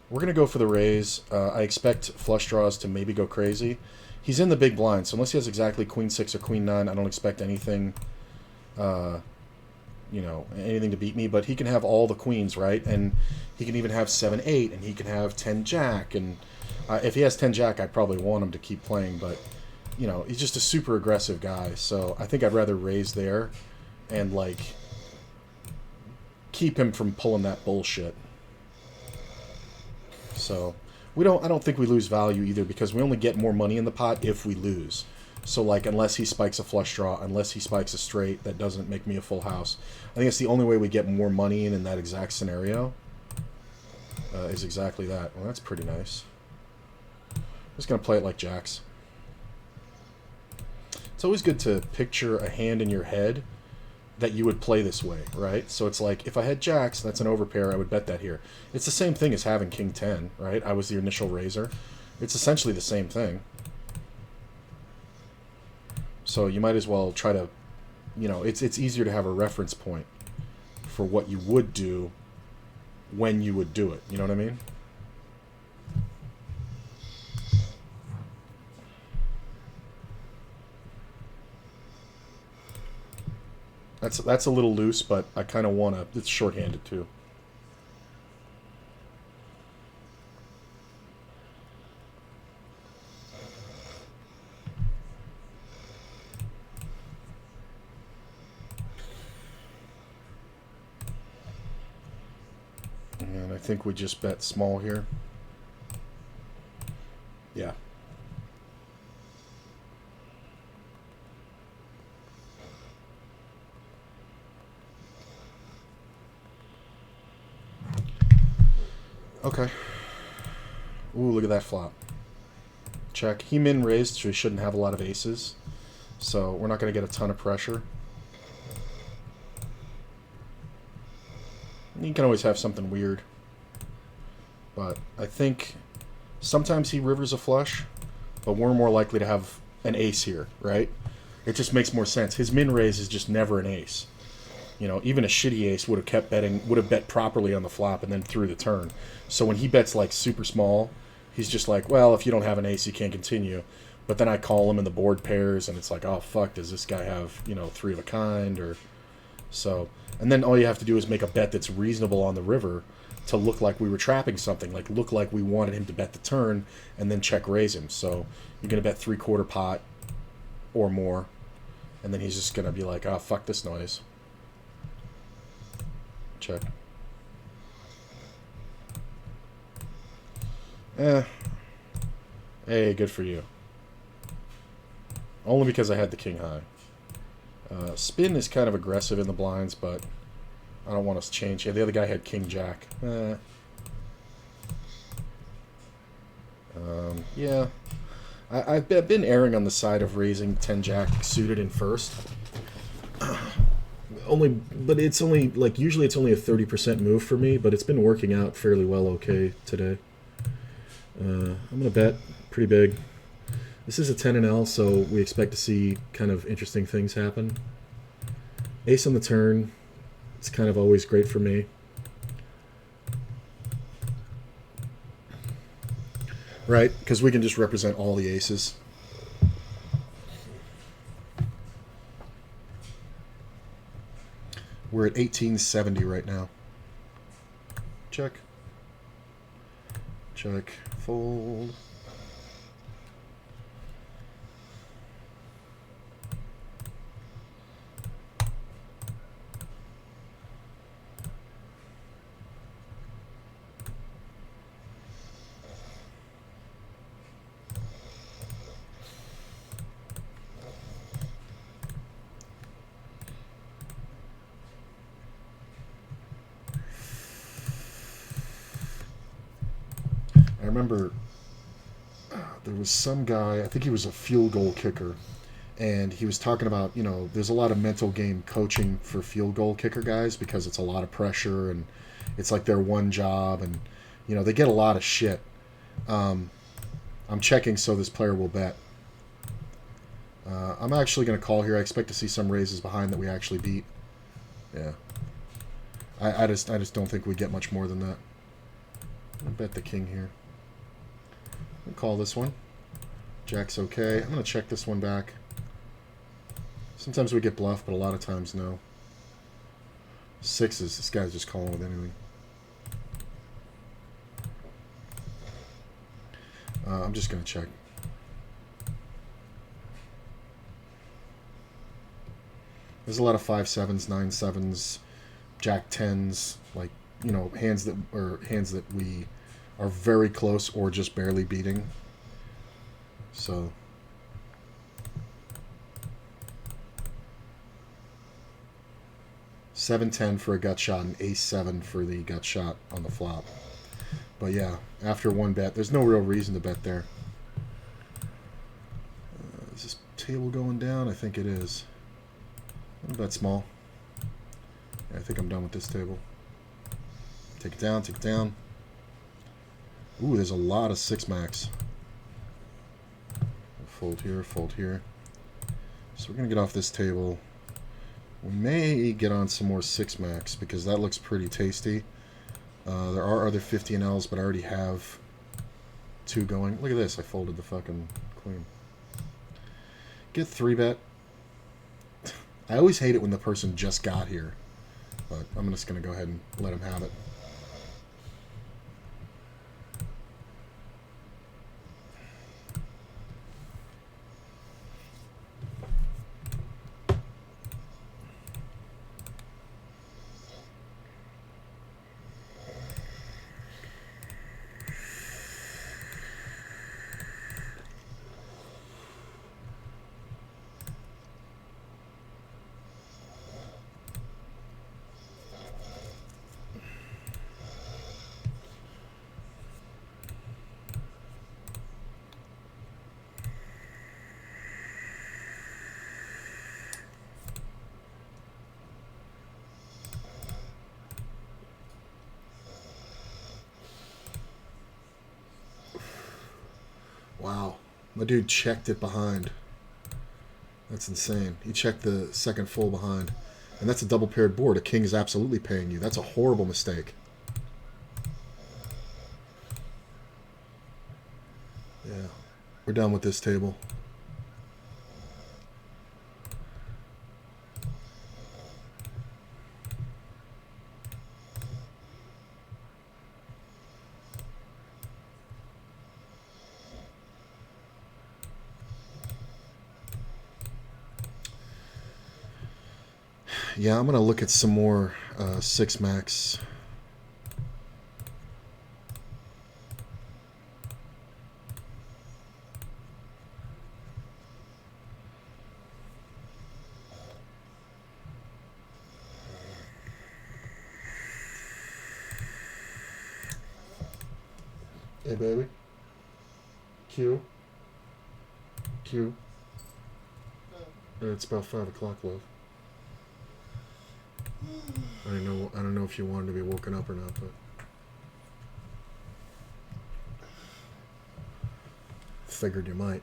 We're going to go for the raise. I expect flush draws to maybe go crazy. He's in the big blind, so unless he has exactly queen 6 or queen 9, I don't expect anything, anything to beat me. But he can have all the queens, right? And he can even have 7-8, and he can have 10 jack. And if he has 10 jack, I probably want him to keep playing. But, he's just a super aggressive guy. So I think I'd rather raise there and, like, keep him from pulling that bullshit. So I don't think we lose value either because we only get more money in the pot if we lose. So, like, unless he spikes a flush draw, unless he spikes a straight, that doesn't make me a full house. I think it's the only way we get more money in that exact scenario is exactly that. Well, that's pretty nice. I'm just going to play it like jacks. It's always good to picture a hand in your head that you would play this way, right? So it's like, if I had jacks, that's an overpair, I would bet that here. It's the same thing as having king 10, right? I was the initial raiser. It's essentially the same thing. So you might as well try to, it's easier to have a reference point for what you would do when you would do it. You know what I mean? That's a little loose, but I kind of want to... It's shorthanded, too. And I think we just bet small here. Yeah. Okay. Ooh, look at that flop. Check. He min raised, so he shouldn't have a lot of aces. So we're not going to get a ton of pressure. You can always have something weird. But I think sometimes he rivers a flush, but we're more likely to have an ace here, right? It just makes more sense. His min raise is just never an ace. Even a shitty ace would have kept betting, would have bet properly on the flop and then through the turn. So when he bets like super small, he's just like, well, if you don't have an ace, you can't continue. But then I call him in the board pairs, and it's like, oh fuck, does this guy have 3 of a kind or so? And then all you have to do is make a bet that's reasonable on the river to look like we were trapping something, like look like we wanted him to bet the turn and then check raise him. So you're gonna bet 3/4 pot or more, and then he's just gonna be like, oh fuck this noise. Check. Hey, good for you. Only because I had the king high. Spin is kind of aggressive in the blinds, but I don't want to change. Yeah, the other guy had king jack. Yeah. I've been erring on the side of raising 10 jack suited in first. But it's only, like, usually it's only a 30% move for me, but it's been working out fairly well okay today. I'm going to bet pretty big. This is a 10 and L, so we expect to see kind of interesting things happen. Ace on the turn, it's kind of always great for me. Right, because we can just represent all the aces. We're at 1870 right now. Check. Check. Fold. I remember there was some guy, I think he was a field goal kicker, and he was talking about, there's a lot of mental game coaching for field goal kicker guys because it's a lot of pressure and it's like their one job, and they get a lot of shit. I'm checking so this player will bet. I'm actually going to call here. I expect to see some raises behind that we actually beat. Yeah. I just don't think we get much more than that. I bet the king here. I'll call this one. Jack's okay. I'm going to check this one back. Sometimes we get bluffed, but a lot of times no. Sixes. This guy's just calling with anything. I'm just going to check. There's a lot of 5-7s, 9-7s, Jack 10s, like, hands that we are very close or just barely beating. So 7-10 for a gut shot and ace-7 for the gut shot on the flop. But yeah, after one bet, there's no real reason to bet there. Is this table going down? I think it is. I'll bet small. Yeah, I think I'm done with this table. Take it down, take it down. Ooh, there's a lot of 6-max. Fold here, fold here. So we're going to get off this table. We may get on some more 6-max because that looks pretty tasty. There are other 50-NLs, but I already have 2 going. Look at this. I folded the fucking queen. Get 3-bet. I always hate it when the person just got here, but I'm just going to go ahead and let him have it. Wow, my dude checked it behind. That's insane. He checked the second full behind. And that's a double paired board. A king is absolutely paying you. That's a horrible mistake. Yeah, we're done with this table. Yeah, I'm going to look at some more 6-max. Hey, baby. Q. Q. It's about 5 o'clock, love. I don't know if you wanted to be woken up or not, but figured you might.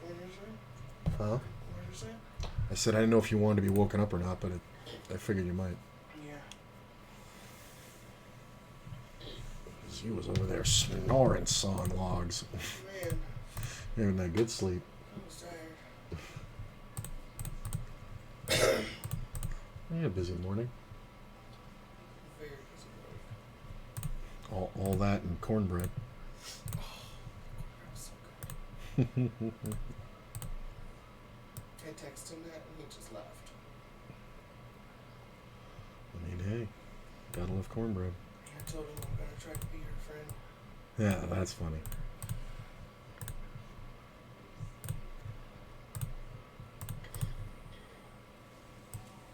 What did you say? Huh? What did you say? I said I didn't know if you wanted to be woken up or not, but I figured you might. Yeah. He was over there snoring, sawing logs. Man, Having that good sleep. I was tired. Yeah, busy morning. Very busy All that and cornbread. Oh, that was so good. I texted him that and he just left. I mean, hey, gotta love cornbread. I told him I'm gonna try to be your friend. Yeah, that's funny.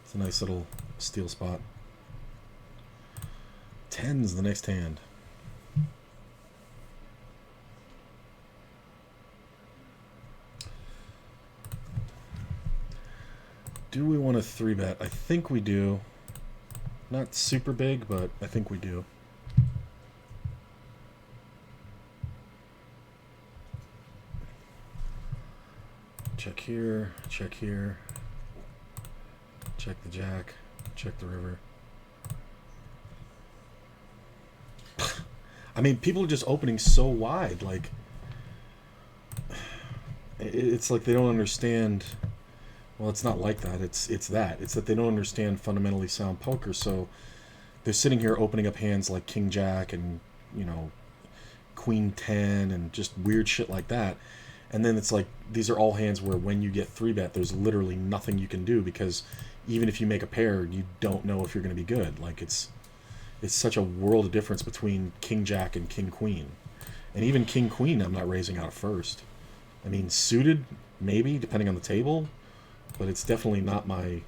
It's a nice little steel spot. 10's the next hand. Do we want to 3-bet? I think we do. Not super big, but I think we do. Check here, check here. Check the jack, check the river. I mean, people are just opening so wide. Like, it's like they don't understand. Well, it's not like that. It's that. It's that they don't understand fundamentally sound poker. So they're sitting here opening up hands like King Jack and, you know, Queen 10 and just weird shit like that. And then it's like these are all hands where when you get 3-bet, there's literally nothing you can do because even if you make a pair, you don't know if you're going to be good. Like it's such a world of difference between King Jack and King Queen. And even King Queen, I'm not raising out of first. I mean, suited, maybe, depending on the table. But it's definitely not my...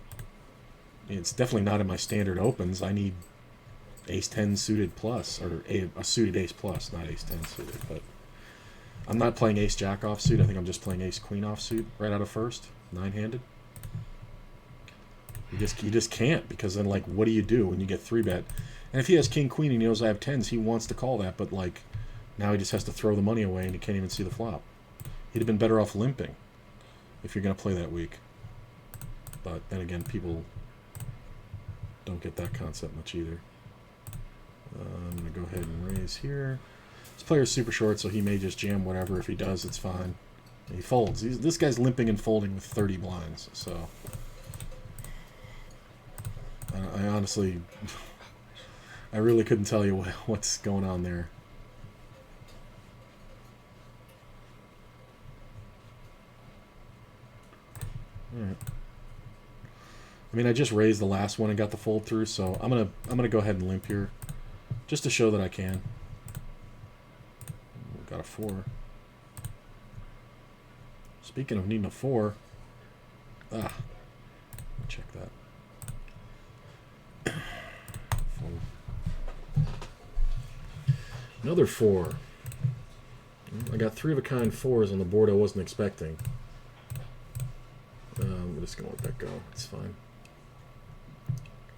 It's definitely not in my standard opens. I need ace-10 suited plus, or a suited ace plus, not ace-10 suited. But I'm not playing ace-jack offsuit. I think I'm just playing ace-queen offsuit right out of first, 9-handed. You just can't, because then, like, what do you do when you get 3-bet? And if he has king-queen and he knows I have 10s, he wants to call that, but, like, now he just has to throw the money away and he can't even see the flop. He'd have been better off limping if you're going to play that weak. But then again, people don't get that concept much either. I'm going to go ahead and raise here. This player's super short, so he may just jam whatever. If he does, it's fine. He folds. This guy's limping and folding with 30 blinds, so... I honestly... I really couldn't tell you what's going on there. Alright. I mean, I just raised the last one and got the fold through, so I'm gonna go ahead and limp here, just to show that I can. Got a 4. Speaking of needing a 4, check that. Fold. Another 4. I got 3 of a kind 4s on the board I wasn't expecting. We're just gonna let that go. It's fine.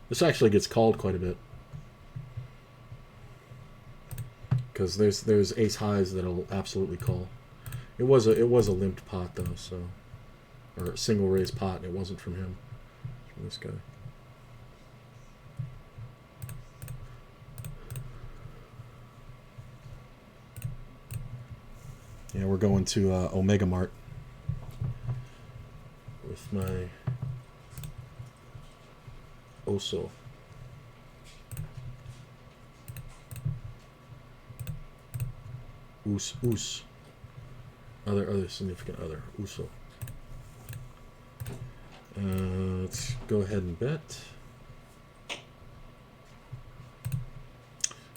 This actually gets called quite a bit because there's ace highs that'll absolutely call. It was a limped pot though, so or a single raise pot, and it wasn't from him. From this guy. Yeah, we're going to Omega Mart with my Oso. Us. Other significant other. Uso. Let's go ahead and bet.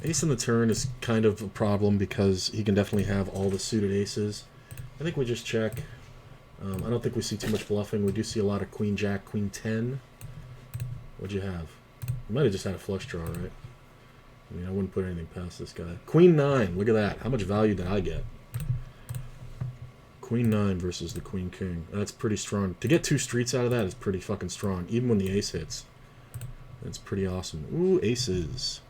Ace in the turn is kind of a problem because he can definitely have all the suited aces. I think we just check. I don't think we see too much bluffing. We do see a lot of Queen Jack, Queen 10. What'd you have? You might have just had a flush draw, right? I mean, I wouldn't put anything past this guy. Queen 9, look at that. How much value did I get? Queen 9 versus the Queen King. That's pretty strong. To get 2 streets out of that is pretty fucking strong, even when the ace hits. That's pretty awesome. Ooh, aces.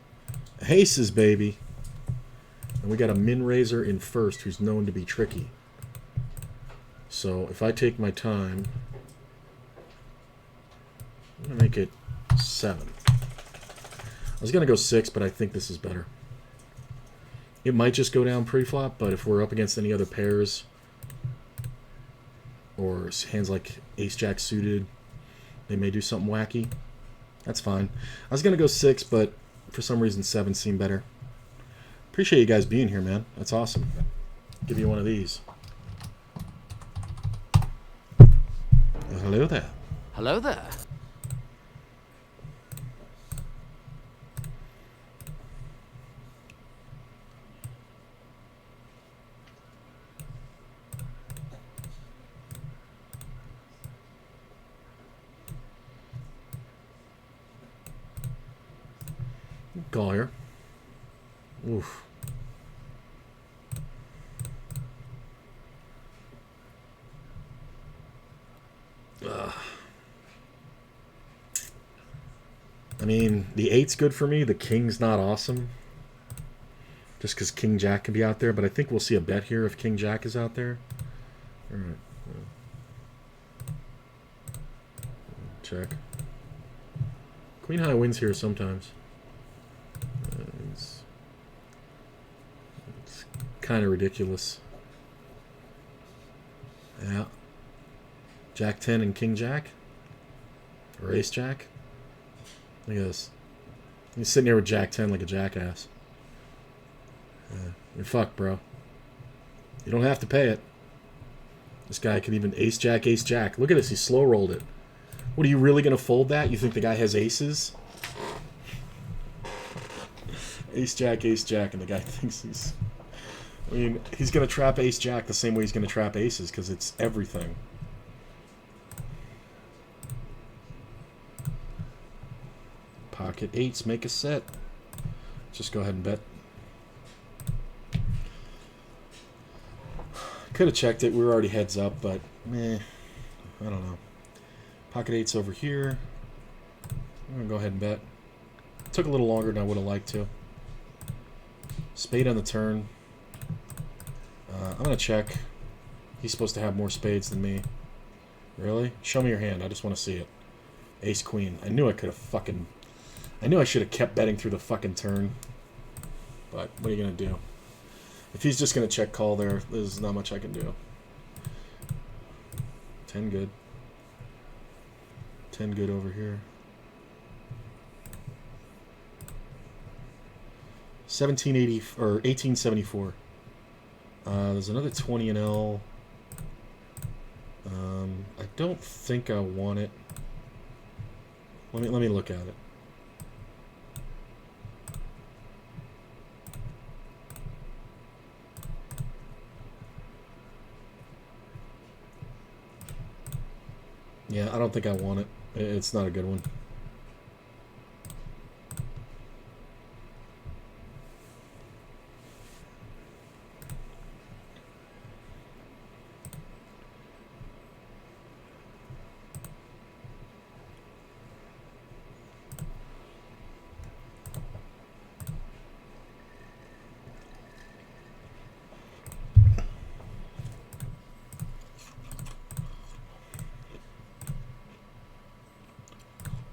Aces, baby. And we got a min raiser in first who's known to be tricky. So if I take my time, I'm going to make it 7. I was going to go 6, but I think this is better. It might just go down pre-flop, but if we're up against any other pairs or hands like ace-jack suited, they may do something wacky. That's fine. I was going to go 6, but for some reason 7 seemed better. Appreciate you guys being here, man. That's awesome. Give you one of these. Hello there. Hello there. Call here. Oof. I mean, the 8's good for me. The king's not awesome. Just because King Jack can be out there. But I think we'll see a bet here if King Jack is out there. All right. Check. Queen High wins here sometimes. It's kind of ridiculous. Yeah. Jack 10 and King Jack? Or Ace Jack? Look at this. He's sitting here with Jack 10 like a jackass. You're fucked, bro. You don't have to pay it. This guy could even Ace Jack, Ace Jack. Look at this. He slow rolled it. What, are you really going to fold that? You think the guy has aces? Ace Jack, and the guy thinks he's... I mean, he's going to trap Ace Jack the same way he's going to trap aces because it's everything. Pocket 8s make a set. Just go ahead and bet. Could have checked it. We were already heads up, but meh. I don't know. Pocket 8's over here. I'm going to go ahead and bet. Took a little longer than I would have liked to. Spade on the turn. I'm going to check. He's supposed to have more spades than me. Really? Show me your hand. I just want to see it. Ace Queen. I knew I could have fucking... I knew I should have kept betting through the fucking turn. But what are you going to do? If he's just going to check call there, there's not much I can do. 10 good. 10 good over here. 1780 or 1874. There's another 20 in L. I don't think I want it. Let me look at it. Yeah, I don't think I want it. It's not a good one.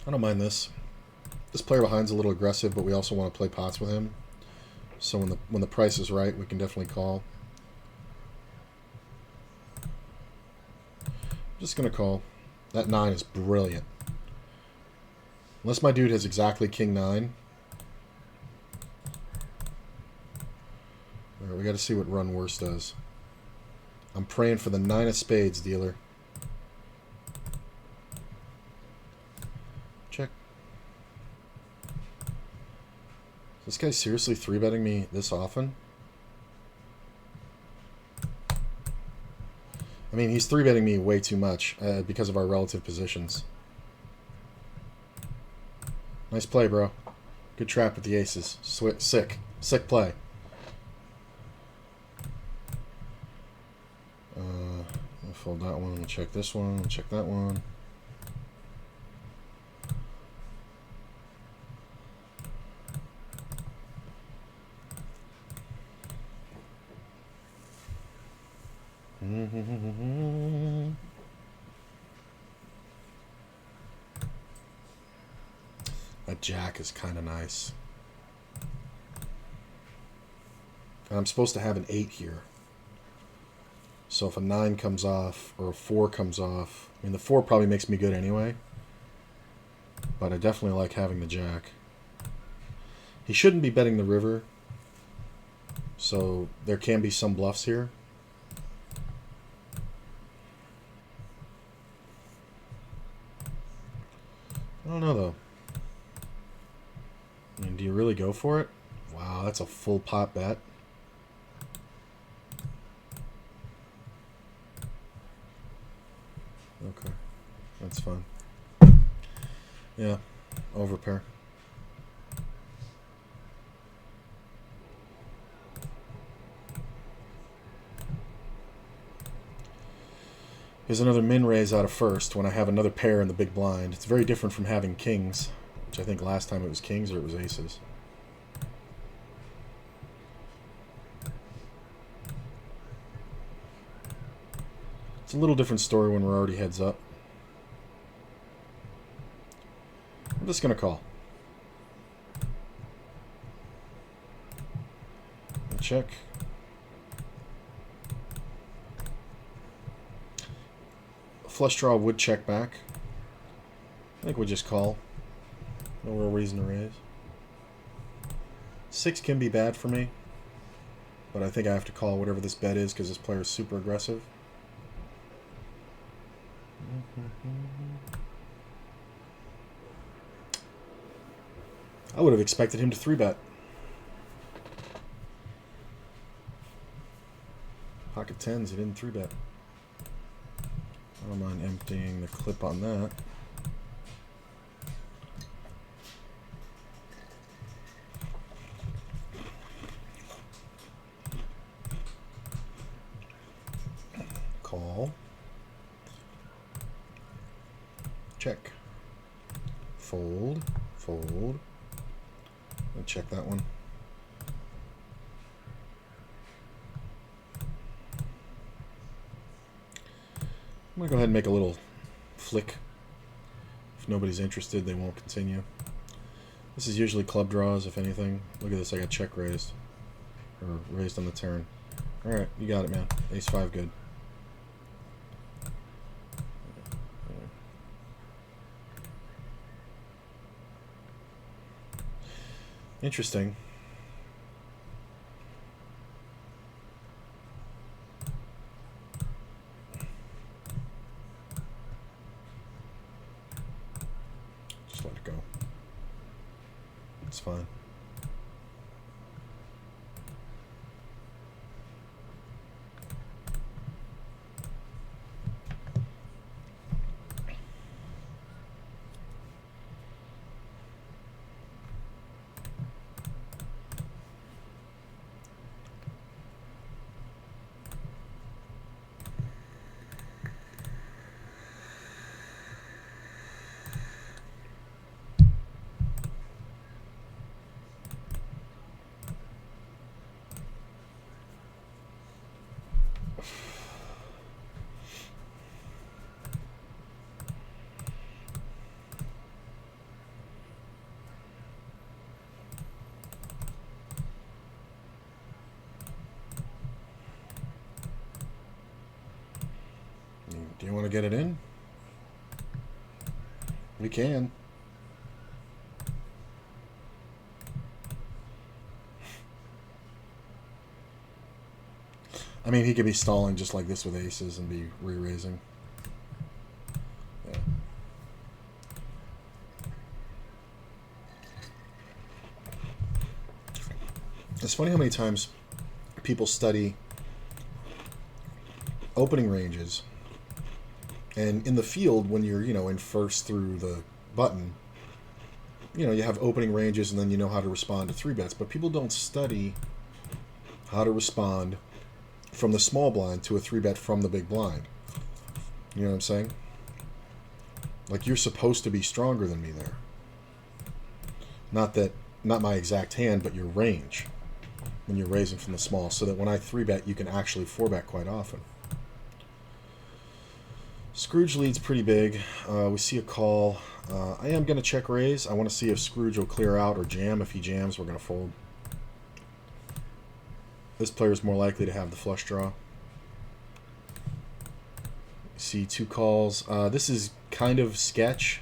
I don't mind this. This player behind's a little aggressive, but we also want to play pots with him. So when the price is right, we can definitely call. I'm just gonna call. That 9 is brilliant. Unless my dude has exactly King 9. Alright, we gotta see what run worse does. I'm praying for the 9 of spades, dealer. Check. Is this guy seriously 3-betting me this often? I mean, he's 3-betting me way too much because of our relative positions. Nice play, bro. Good trap with the aces. Sick. Sick play. I'll fold that one. Check this one. Check that one. That jack is kind of nice. And I'm supposed to have an 8 here. So if a 9 comes off or a 4 comes off, I mean the 4 probably makes me good anyway. But I definitely like having the jack. He shouldn't be betting the river. So there can be some bluffs here. I don't know though. I mean, do you really go for it? Wow, that's a full pot bet. Okay, that's fine. Yeah, overpair. Here's another min raise out of first when I have another pair in the big blind. It's very different from having kings. Which I think last time it was kings or it was aces. It's a little different story when we're already heads up. I'm just going to call. And check. Flush draw would check back. I think we'll just call. No real reason to raise. 6 can be bad for me. But I think I have to call whatever this bet is because this player is super aggressive. I would have expected him to 3-bet. Pocket 10s, he didn't 3-bet. I don't mind emptying the clip on that. Call. Check. Fold. Fold. I'll check that one. I'm going to go ahead and make a little flick. If nobody's interested, they won't continue. This is usually club draws, if anything. Look at this, I got check raised. Or raised on the turn. Alright, you got it, man. Ace-5, good. Interesting. Just let it go. It's fine. Do you want to get it in? We can. I mean, he could be stalling just like this with aces and be re-raising. Yeah. It's funny how many times people study opening ranges. And in the field, when you're, in first through the button, you have opening ranges and then you know how to respond to 3-bets. But people don't study how to respond from the small blind to a 3-bet from the big blind. You know what I'm saying? Like, you're supposed to be stronger than me there. Not my exact hand, but your range when you're raising from the small. So that when I 3-bet, you can actually 4-bet quite often. Scrooge leads pretty big. We see a call. I am going to check raise. I want to see if Scrooge will clear out or jam. If he jams, we're going to fold. This player is more likely to have the flush draw. See 2 calls. This is kind of sketch,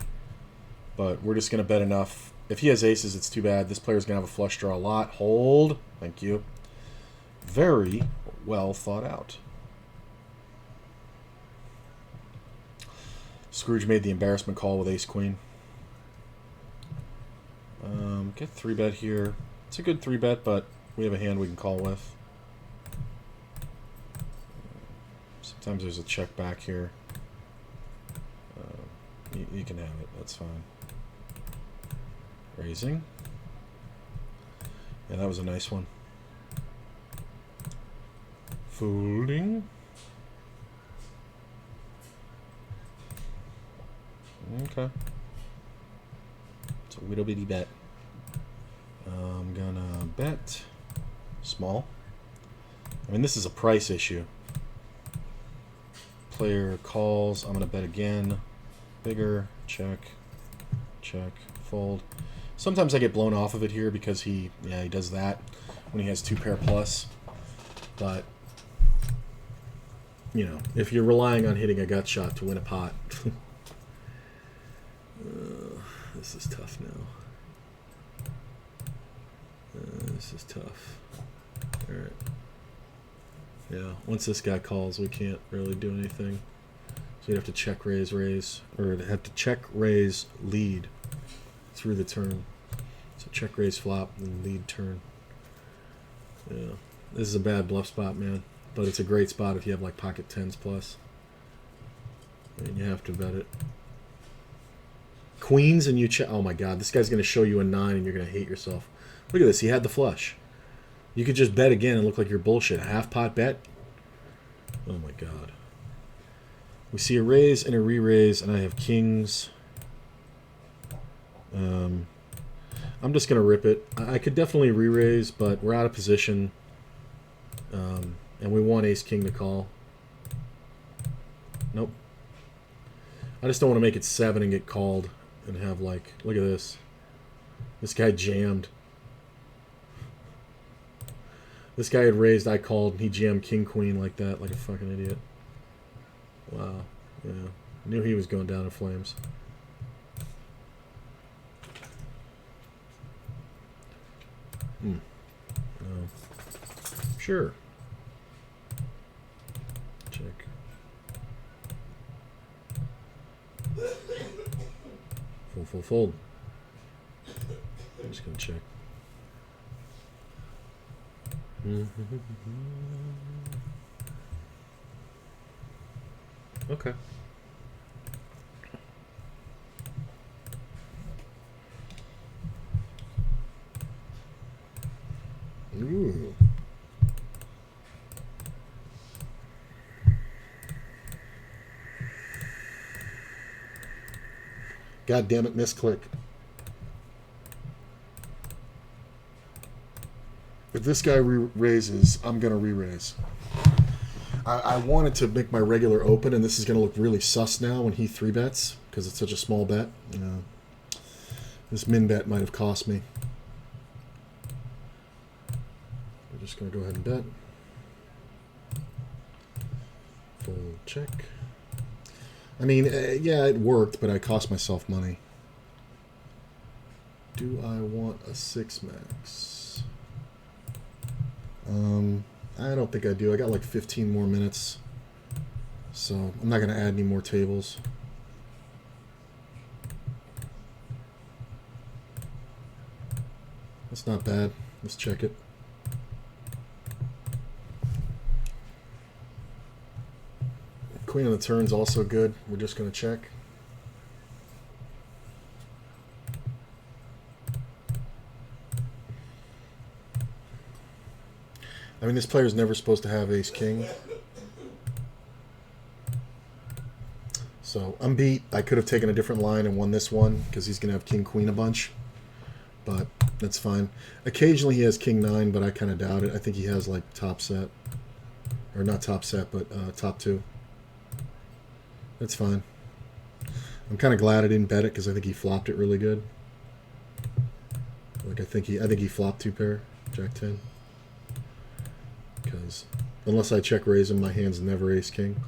but we're just going to bet enough. If he has aces, it's too bad. This player is going to have a flush draw a lot. Hold. Thank you. Very well thought out. Scrooge made the embarrassment call with ace-queen. Get 3-bet here. It's a good 3-bet, but we have a hand we can call with. Sometimes there's a check back here. You can have it. That's fine. Raising. Yeah, that was a nice one. Folding. Okay. It's a Little bitty bet. I'm gonna bet small. I mean, this is a price issue. Player calls. I'm gonna bet again. Bigger. Check. Check. Fold. Sometimes I get blown off of it here because he does that when he has 2 pair plus. But you know, if you're relying on hitting a gut shot to win a pot, this is tough now. This is tough. All right. Yeah, once this guy calls, we can't really do anything. So you'd have to check, raise, or have to check, raise, lead through the turn. So check, raise, flop, and lead turn. Yeah, this is a bad bluff spot, man. But it's a great spot if you have like pocket 10s plus. And you have to bet it. Queens and you check. Oh my God, this guy's going to show you a 9 and you're going to hate yourself. Look at this, he had the flush. You could just bet again and look like you're bullshit. Half pot bet? Oh my God. We see a raise and a re-raise, and I have kings. I'm just going to rip it. I could definitely re-raise, but we're out of position. And we want ace-king to call. Nope. I just don't want to make it 7 and get called and have like, look at this. This guy jammed. This guy had raised, I called, and he jammed king-queen like that, like a fucking idiot. Wow. Yeah. Knew he was going down in flames. No. Sure. Check. Fold. I'm just gonna check. Okay. Ooh. God damn it, misclick. If this guy raises, I'm going to re-raise. I wanted to make my regular open, and this is going to look really sus now when he 3-bets, because it's such a small bet. You know, this min bet might have cost me. We're just going to go ahead and bet. Full check. I mean, yeah, it worked, but I cost myself money. Do I want a 6-max? I don't think I do. I got like 15 more minutes. So I'm not going to add any more tables. That's not bad. Let's check it. Queen on the turn's also good. We're just going to check. I mean, this player's never supposed to have ace-king. So, I'm beat. I could have taken a different line and won this one because he's going to have king-queen a bunch. But that's fine. Occasionally he has king-9, but I kind of doubt it. I think he has, like, top set. Or not top set, but top 2. That's fine. I'm kind of glad I didn't bet it because I think he flopped it really good. Like, I think he flopped 2 pair. Jack-10. Because unless I check raise him, my hand's never ace-king.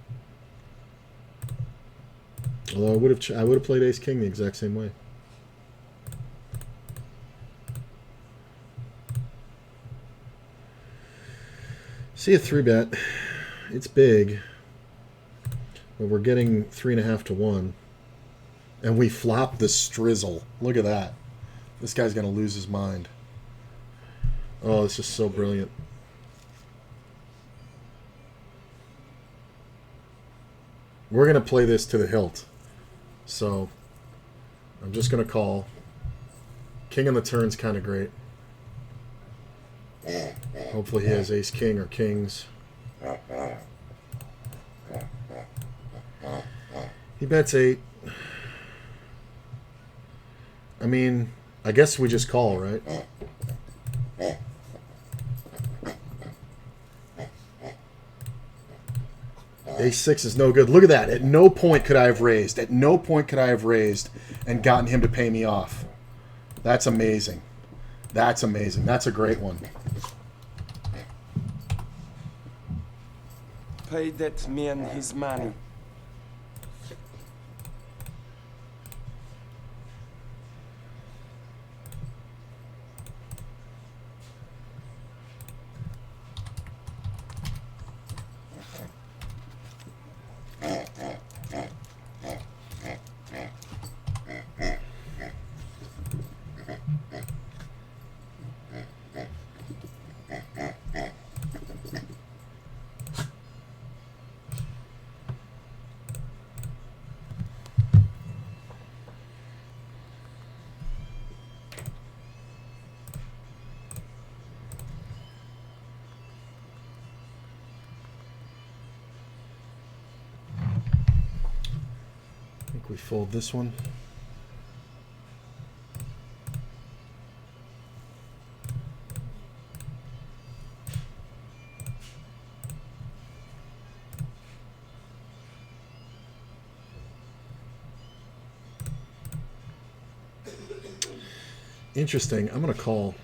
Although I would have played ace-king the exact same way. See a 3-bet. It's big. But we're getting 3.5 to 1. And we flop the strizzle. Look at that. This guy's going to lose his mind. Oh, this is so brilliant. We're going to play this to the hilt. So, I'm just going to call. King on the turn's kind of great. Hopefully he has ace-king or kings. He bets 8. I mean, I guess we just call, right? A6 is no good. Look at that. At no point could I have raised. At no point could I have raised and gotten him to pay me off. That's amazing. That's amazing. That's a great one. Pay that man his money. I think we fold this one. Interesting. I'm going to call.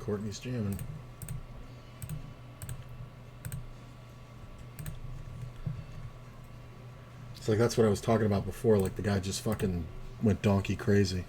Courtney's jamming. It's like that's what I was talking about before. Like the guy just fucking went donkey crazy.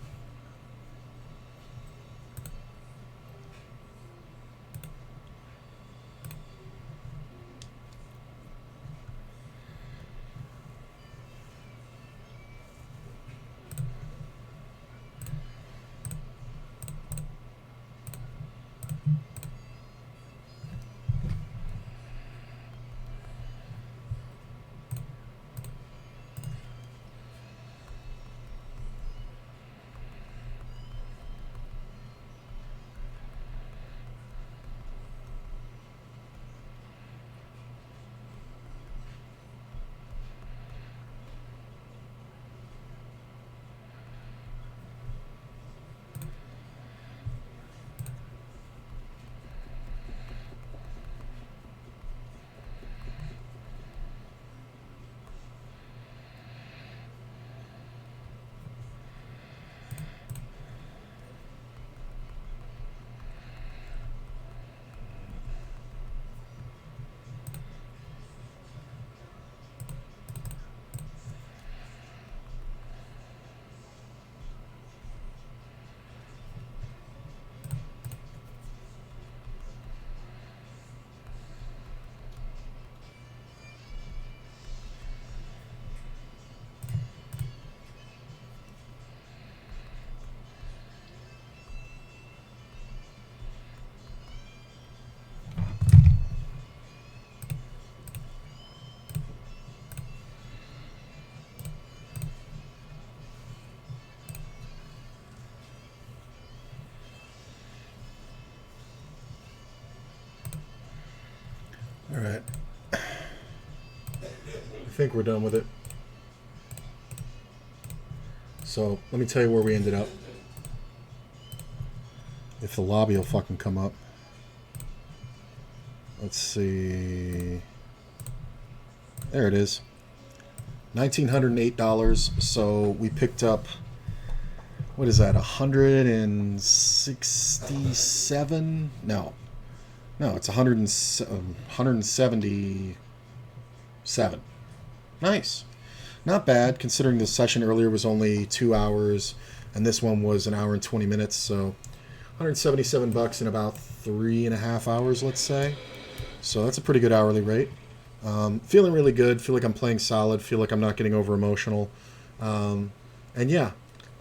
All right. I think we're done with it. So let me tell you where we ended up. If the lobby will fucking come up. Let's see. There it is. $1,908. So we picked up what is that? 167? No, it's 177. Nice. Not bad, considering the session earlier was only 2 hours, and this one was an hour and 20 minutes. So, $177 in about 3.5 hours, let's say. So that's a pretty good hourly rate. Feeling really good. Feel like I'm playing solid. Feel like I'm not getting over emotional. And yeah,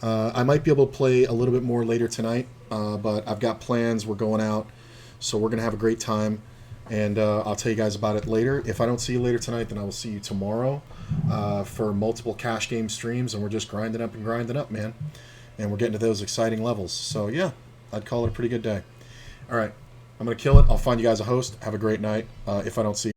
I might be able to play a little bit more later tonight, but I've got plans. We're going out, so we're gonna have a great time. And I'll tell you guys about it later. If I don't see you later tonight, then I will see you tomorrow for multiple cash game streams, and we're just grinding up, man. And we're getting to those exciting levels. So yeah, I'd call it a pretty good day. All right, I'm gonna kill it. I'll find you guys a host. Have a great night. If I don't see you.